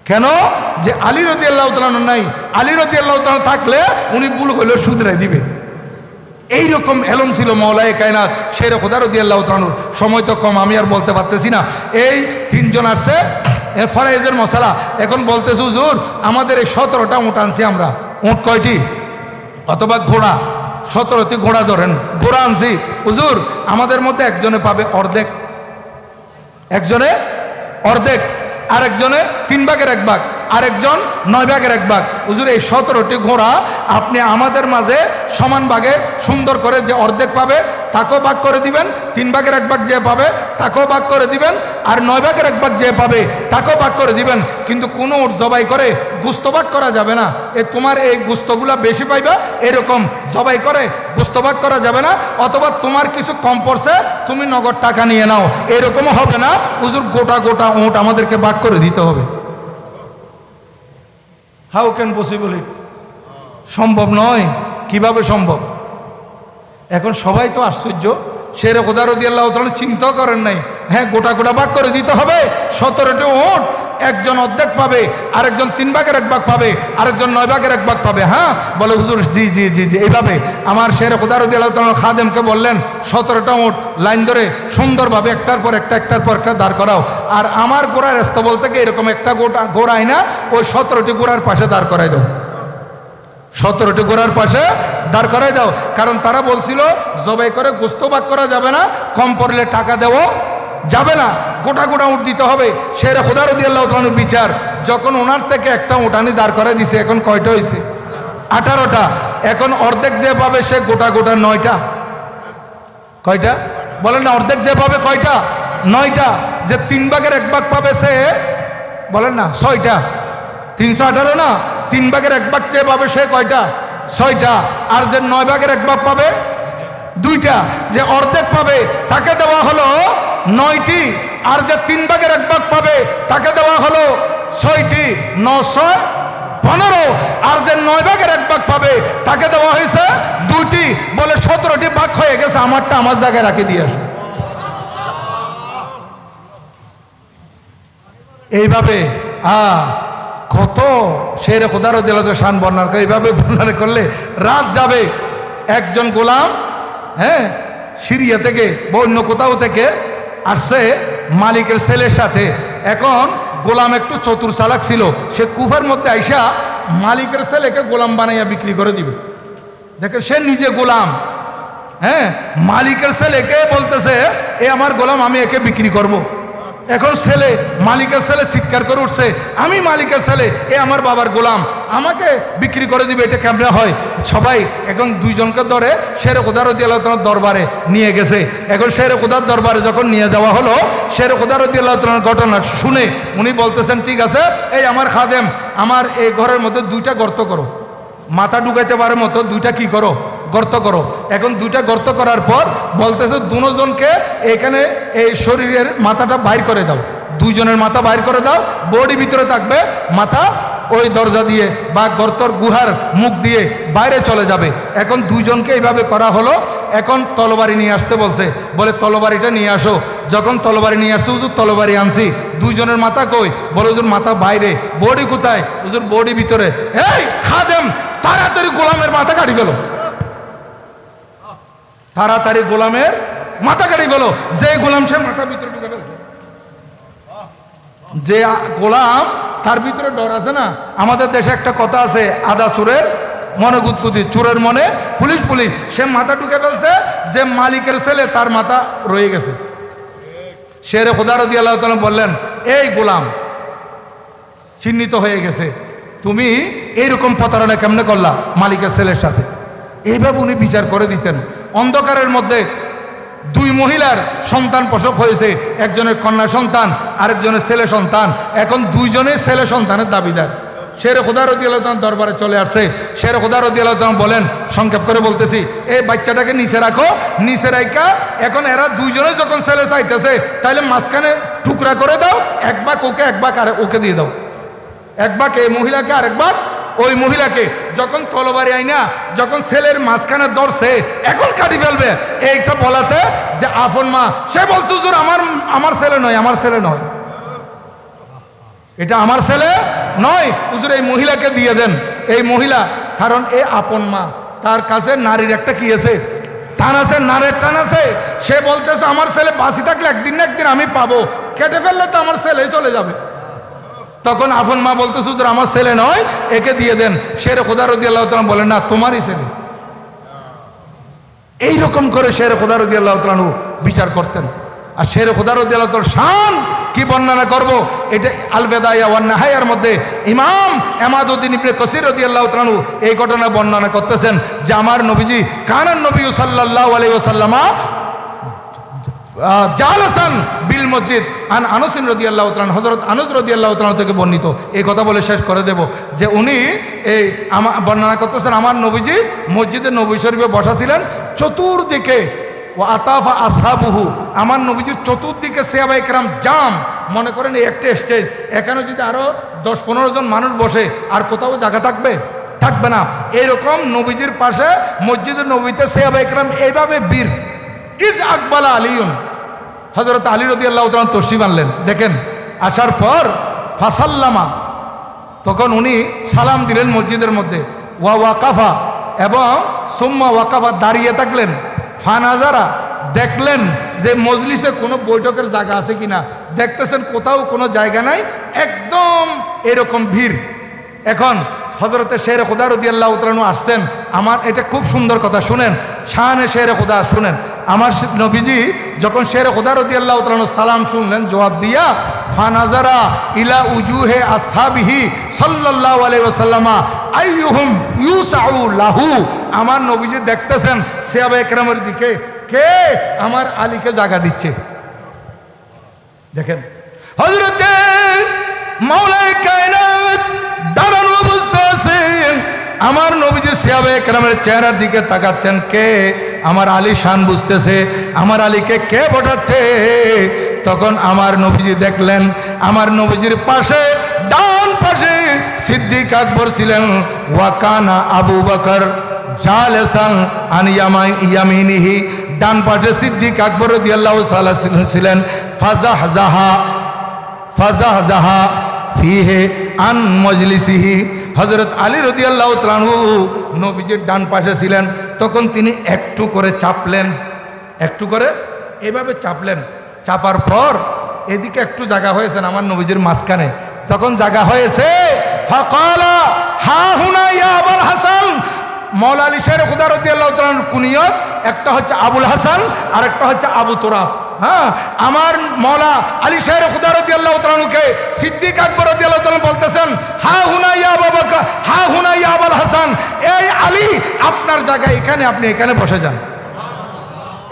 কেন? যে আলী রাদিয়াল্লাহু তাআলা নাই, আলী রাদিয়াল্লাহু তাআলা থাকলে উনি ভুল হইলেও শুধরাই দিবে। এইরকম এলম ছিল মওলায়ে কায়নাত শেরে খোদা রাদিয়াল্লাহু তাআলা। সময় তো কম, আমি আর বলতে পারতেছি না। এই 3 জন আসছে ফরাইজের মশালা। এখন বলতেছে হুজুর আমাদের এই 17টা উট আনছি আমরা। উট কয়টি? অথবা ঘোড়া, 17টি ঘোড়া ধরেন, ঘোড়া আনছি। হুজুর আমাদের মধ্যে একজনে পাবে অর্ধেক, একজনে অর্ধেক, আরেকজনে 3 ভাগের 1 ভাগ, আরেকজন 9 ভাগের 1 ভাগ। হুজুর এই 17টি ঘোড়া আপনি আমাদের মাঝে সমান ভাগে সুন্দর করে, যে অর্ধেক পাবে তাকেও ভাগ করে দিবেন, 3 ভাগের 1 ভাগ যে পাবে তাকেও ভাগ করে দিবেন, আর 9 ভাগের 1 ভাগ যে পাবে তাকেও ভাগ করে দিবেন। কিন্তু কোনো উট জবাই করে গোস্ত ভাগ করা যাবে না। তোমার এই গোস্তগুলা বেশি পাইবা এরকম জবাই করে গোস্ত ভাগ করা যাবে না। অথবা তোমার কিছু কম পড়ছে, তুমি নগদ টাকা নিয়ে নাও, এরকমও হবে না। হুজুর গোটা গোটা উট আমাদেরকে ভাগ করে দিতে হবে। How can possible it? সম্ভব নয়। কিভাবে সম্ভব? এখন সবাই তো আশ্চর্য। শেরে খোদা রাদিয়াল্লাহু তাআলা চিন্তা করেন নাই, হ্যাঁ গোটা গোটা ভাগ করে দিতে হবে। 17টি উট, একজন অর্ধেক পাবে, আরেকজন 3 ভাগের 1 ভাগ পাবে, আরেকজন 9 ভাগের 1 ভাগ পাবে। হ্যাঁ বলে হুজুর জি জি জি জি এইভাবে। আমার শেরে খোদা রাদিয়াল্লাহু তাআলা খাদেমকে বললেন 17টা উট লাইন ধরে সুন্দরভাবে একটার পর একটা দাঁড় করাও। আর আমার ঘোড়ার স্তবল থেকে এরকম একটা ঘোড়া আইনা ওই 17টি ঘোড়ার পাশে দাঁড় করাই দাও। 17টি ঘোড়ার পাশে দাঁড় করাই দাও। কারণ তারা বলছিল জবাই করে গোস্ত ভাগ করা যাবে না, কম পড়লে টাকা দেওয়া যাবে না, গোটা গোটা উট দিতে হবে। শেরে খোদা রাদিয়াল্লাহু তাআলার বিচার। যখন ওনার থেকে একটা উটানি দাঁড় করাই দিছে, এখন কয়টা হয়েছে? 18টা। এখন অর্ধেক যে পাবে সে গোটা গোটা 9টা। কয়টা বলেন না? অর্ধেক যে পাবে কয়টা? 9টা। যে 3 ভাগের 1 ভাগ পাবে সে বলেন না 6টা। 318 না? 3 ভাগের 1 ভাগ যে পাবে সে কয়টা? 6টা। আর যে 9 ভাগের 1 ভাগ পাবে 2টা। যে অর্ধেক পাবে তাকে দেওয়া হলো 9টি, আর যে 3 ভাগের 1 ভাগ পাবে তাকে দেওয়া হলো 6টি। 915। আর যে 9 ভাগের 1 ভাগ পাবে তাকে দেওয়া হয়েছে 2টি। বলে 17টি ভাগ হয়ে গেছে, আমারটা আমার জায়গায় রাখি দিয়ে আসে। এইভাবে কত শেরে খোদা রাদিয়াল্লাহু তাআলা শান বর্ণনা করে। এইভাবে বর্ণনা করলে রাত যাবে। একজন গোলাম সিরিয়া থেকে বা অন্য কোথাও থেকে আসছে মালিকের ছেলের সাথে। এখন গোলাম একটু চতুর চালাক ছিল, সে কুফার মধ্যে আইসা মালিকের ছেলেকে গোলাম বানাইয়া বিক্রি করে দিবে। দেখে সে নিজে গোলাম, মালিকের ছেলেকে বলতেছে এ আমার গোলাম, আমি একে বিক্রি করব। এখন ছেলে, মালিকের ছেলে চিৎকার করে উঠছে, আমি মালিকের ছেলে, এ আমার বাবার গোলাম, আমাকে বিক্রি করে দিবে, এটা কেমনে হয়? সবাই এখন দুইজনকে ধরে শেরে খোদা রাদিয়াল্লাহু তাআলার দরবারে নিয়ে গেছে। এখন শেরে খোদার দরবারে যখন নিয়ে যাওয়া হলো, শেরে খোদা রাদিয়াল্লাহু তাআলার ঘটনা শুনে উনি বলতেছেন, ঠিক আছে, এই আমার খাদেম, আমার এই ঘরের মধ্যে 2টা গর্ত করো, মাথা ঢুকাইতে পারার মতো 2টা কি করো, গর্ত করো। এখন 2টা গর্ত করার পর বলতেছে, দুজনকে এখানে এই শরীরের মাথাটা বাইর করে দাও, 2জনের মাথা বাইর করে দাও, বডি ভিতরে থাকবে, মাথা ওই দরজা দিয়ে বা গর্তর গুহার মুখ দিয়ে বাইরে চলে যাবে। এখন 2জনকে এইভাবে করা হলো। এখন তলবারি নিয়ে আসতে বলছে, বলে তলবারিটা নিয়ে আসো। যখন তলবারি নিয়ে আসছে, হুজুর তলবারি আনছি, 2জনের মাথা কই? বলে হুজুর মাথা বাইরে। বডি কোথায়? হুজুর বডি ভিতরে। এই খাদেম, তাড়াতাড়ি গোলামের মাথা কাটি ফেলো, তাড়াতাড়ি গোলামের মাথা কাটি ফেলো। যে গোলাম সে মাথা ভিতরে ঢুকে ফেলছে, যে গোলাম তার ভিতরে ডর আছে না। আমাদের দেশে একটা কথা আছে, আদা চোরের মনে গুদগুদি, চোরের মনে পুলিশ পুলিশ। সে মাথা ঢুকে ফেলছে, যে মালিকের ছেলে তার মাথা রয়ে গেছে। শেরে খোদা রাদিয়াল্লাহু তাআলা বললেন, এই গোলাম চিহ্নিত হয়ে গেছে, তুমি এইরকম প্রতারণা কেমনে করলা মালিকের ছেলের সাথে? এইভাবে উনি বিচার করে দিতেন। অন্ধকারের মধ্যে 2 মহিলার সন্তান প্রসব হয়েছে, একজনের কন্যা সন্তান, আরেকজনের ছেলে সন্তান। এখন 2জনের ছেলে সন্তানের দাবিদার। শেরে খোদা রাদিয়াল্লাহু তাআলার দরবারে চলে আসছে। শেরে খোদা রাদিয়াল্লাহু তাআলা বলেন, সংক্ষেপ করে বলতেছি, এই বাচ্চাটাকে নিচে রাখো, নিচে রাখা। এখন এরা 2জনে যখন ছেলে চাইতেছে, তাহলে মাঝখানে টুকরা করে দাও, 1 ভাগ ওকে, 1 ভাগ আর ওকে দিয়ে দাও, 1 ভাগ এই মহিলাকে আর 1 ভাগ ওই মহিলাকে। যখন তলবারি আইনা যখন ছেলের মাঝখানে ধরছে, এখন কাটি ফেলবে, এইটা বলাতে যে আপন মা, সে বলছে, হুজুর আমার ছেলে নয়, আমার ছেলে নয়, এটা আমার ছেলে নয়, হুজুর এই মহিলাকে দিয়ে দেন। এই মহিলা, কারণ এ আপন মা, তার কাছে নারীর একটা কি আছে, টান আছে, নারীর টান আছে। সে বলতেছে, আমার ছেলে বাঁচি থাকলে একদিন না একদিন আমি পাবো, কেটে ফেললে তো আমার ছেলে চলে যাবে। তখন আপন মা বলতেছে, হুজুর আমার ছেলে নয়, একে দিয়ে দেন। শেরে খোদা রাদিয়াল্লাহু তাআলা বলেন, না, তোমারই ছেলে। এইরকম করে শেরে খোদা রাদিয়াল্লাহু তাআলা বিচার করতেন। আর শেরে খোদা রাদিয়াল্লাহু তাআলার শান কি বর্ণনা করব, এটা আল বিদায়া ওয়ান নিহায়ার মধ্যে ইমাম ইমাদউদ্দিন ইবনে কাসির রাদিয়াল্লাহু তাআলা এই ঘটনা বর্ণনা করতেছেন যে আমার নবীজি কানান নবী সাল্লাল্লাহু আলাইহি ওয়াসাল্লামা জালাসান বিল মসজিদ আন আনাস রাদিয়াল্লাহু তাআলা, হযরত আনাস রাদিয়াল্লাহু তাআলা থেকে বর্ণিত। এই কথা বলে শেষ করে দেব যে উনি এই বর্ণনা করতেছেন, আমার নবীজি মসজিদে নবী শরীফে বসা ছিলেন, চতুর্দিকে ও আতাফা আসহাবুহু, আমার নবীজির চতুর্দিকে সাহাবায়ে কেরাম জাম। মনে করেন এই একটা স্টেজ, এখানে যদি আরো 10-15 জন মানুষ বসে, আর কোথাও জায়গা থাকবে না। এরকম নবীজির পাশে মসজিদে নবীতে সাহাবায়ে কেরাম এইভাবে বীর। ইজ আকবালা আলিয়ুন, হযরত আলী রাদিয়াল্লাহু তাআলা তশরিফ আনলেন। দেখেন, আসার পর ফাসাল্লামা, তখন উনি সালাম দিলেন মসজিদের মধ্যে। ওয়া ওয়াকাফা, এবং সুম্মা ওয়াকাফা, দাঁড়িয়ে থাকলেন। ফানাজারা, দেখলেন যে মজলিসে কোনো বৈঠকের জায়গা আছে কিনা। দেখতেছেন কোথাও কোনো জায়গা নাই, একদম এরকম ভিড়। এখন হযরতে শেরে খোদা রাদিয়াল্লাহু তাআলা আসছেন। আমার এটা খুব সুন্দর কথা, শুনেন, শানে শেরে খোদা শুনেন। আমার নবীজি যখন শেরে খোদা রাদিয়াল্লাহু তাআলা সালাম শুনলেন, জবাব দিয়া, ফানাজারা ইলা উজুহে আসহাবিহি সাল্লাল্লাহু আলাইহি ওয়াসাল্লামা আইয়ুহুম ইউসাউ লাহু, আমার নবীজি দেখতেছেন সাহাবায়ে কেরামের দিকে, কে আমার আলীকে জায়গা দিচ্ছে। দেখেন, হযরতে মাওলায়ে কায়নাত দাঁড়ানো অবস্থা আছে, আমার নবীজি সাহাবায়ে কেরামের চেহারার দিকে তাকাচ্ছেন, কে আমার আলী শান বুঝতেছে, আমার আলীকে কে বসাচ্ছে। তখন আমার নবীজি দেখলেন, আমার নবীজির পাশে, ডান পাশে সিদ্দিক আকবর ছিলেন, ওয়াকানা আবু বকর জালেসান আন ইয়ামিনিহি, ডান পাশে সিদ্দিক আকবর রাদিয়াল্লাহু তাআলা ছিলেন। ফাজাহা ফিহে আন মজলিসিহি, হযরত আলী রাদিয়াল্লাহু তাআলা নবীজির ডান পাশে ছিলেন। তখন তিনি একটু করে চাপলেন, একটু করে এভাবে চাপলেন। চাপার পর এদিকে একটু জায়গা হয়েছেন আমার নবীজির মাঝখানে। তখন জায়গা হয়েছে, ফাকালা হা হুনা ইয়া আবুল হাসান, মৌলা আলী শের খুদা রাদিয়াল্লাহু তাআলা কুনিয়ত, একটা হচ্ছে আবুল হাসান আর একটা হচ্ছে আবু তুরাব। হ্যাঁ, আমার মৌলা আলী শের খুদা রাদিয়াল্লাহু তাআলাকে সিদ্দিক আকবর রাদিয়াল্লাহু তাআলা বলতেছেন, হা হুনা ইয়া আবু বকর, হা হুনা ইয়া আবুল হাসান, এই আলী আপনার জায়গায় এখানে, আপনি এখানে বসে যান।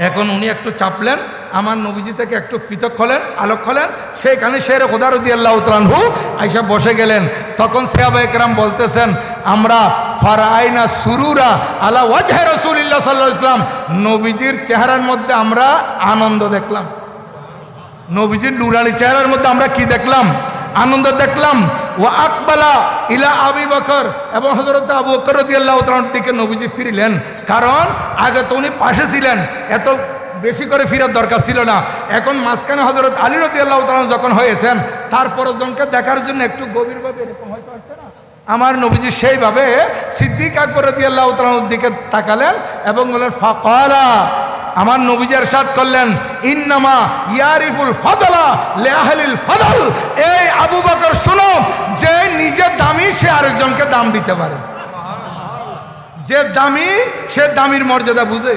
এখন উনি একটু চাপলেন, আমার নবীজি থেকে একটু পৃথক হলেন, আলোক হলেন, সেইখানে শের খুদা রাদিয়াল্লাহু তাআলা আইসা বসে গেলেন। তখন সাহাবায়ে কেরাম বলতেছেন, আমরা ফারাইনা সুরুরা আলা ওয়াজহি রাসূলিল্লাহ সাল্লাল্লাহু আলাইহি ওয়াসাল্লাম, নবীজির চেহারার মধ্যে আমরা আনন্দ দেখলাম। নবীজির নুরানি চেহারার মধ্যে আমরা কি দেখলাম? আনন্দ দেখলাম। ও আকবালা ইলা আবি বকর, এবং হযরত আবু বকর রাদিয়াল্লাহু তাআলার দিকে নবীজি ফিরলেন। কারণ আগে তো উনি পাশে ছিলেন, এত বেশি করে ফিরার দরকার ছিল না। এখন মাঝখানে হযরত আলী রাদিয়াল্লাহু তাআলা যখন হয়েছেন, তারপর জনকে দেখার জন্য একটু গভীরভাবে এরকম হয়তো আসছে না, আমার নবীজি সেইভাবে সিদ্দিক আকবর রাদিয়াল্লাহু তাআলার দিকে তাকালেন এবং বললেন ফাকালা, আমার নবীজি ইরশাদ করলেন, ইন্নামা ইয়ারিফুল ফাদলা লিআহলিল ফাদল, এই আবু বকর শুনো, যে নিজে দামি সে আরেকজনকে দাম দিতে পারে। যে দামি সে দামির মর্যাদা বুঝে।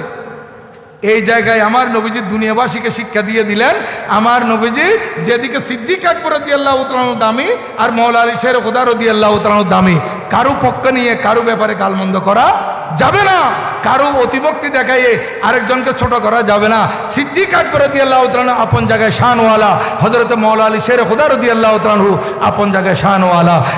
এই জায়গায় আমার নবীজি দুনিয়াবাসীকে শিক্ষা দিয়ে দিলেন। আমার নবীজি যেদিকে সিদ্দিক আকবর রাদিয়াল্লাহু তাআলা দামি আর মওলা আলী শের খুদা রাদিয়াল্লাহু তাআলা দামি, কারো পক্ষ নিয়ে কারো ব্যাপারে গালমন্দ করা যাবে না, কারো অতিভক্তি দেখাইয়ে আরেকজনকে ছোট করা যাবে না। সিদ্দিক আকবর রাদিয়াল্লাহু তাআলা আপন জায়গায় শানওয়ালা, হযরত মওলা আলী শের খুদা রাদিয়াল্লাহু তাআলা আপন জায়গায় শানওয়ালা।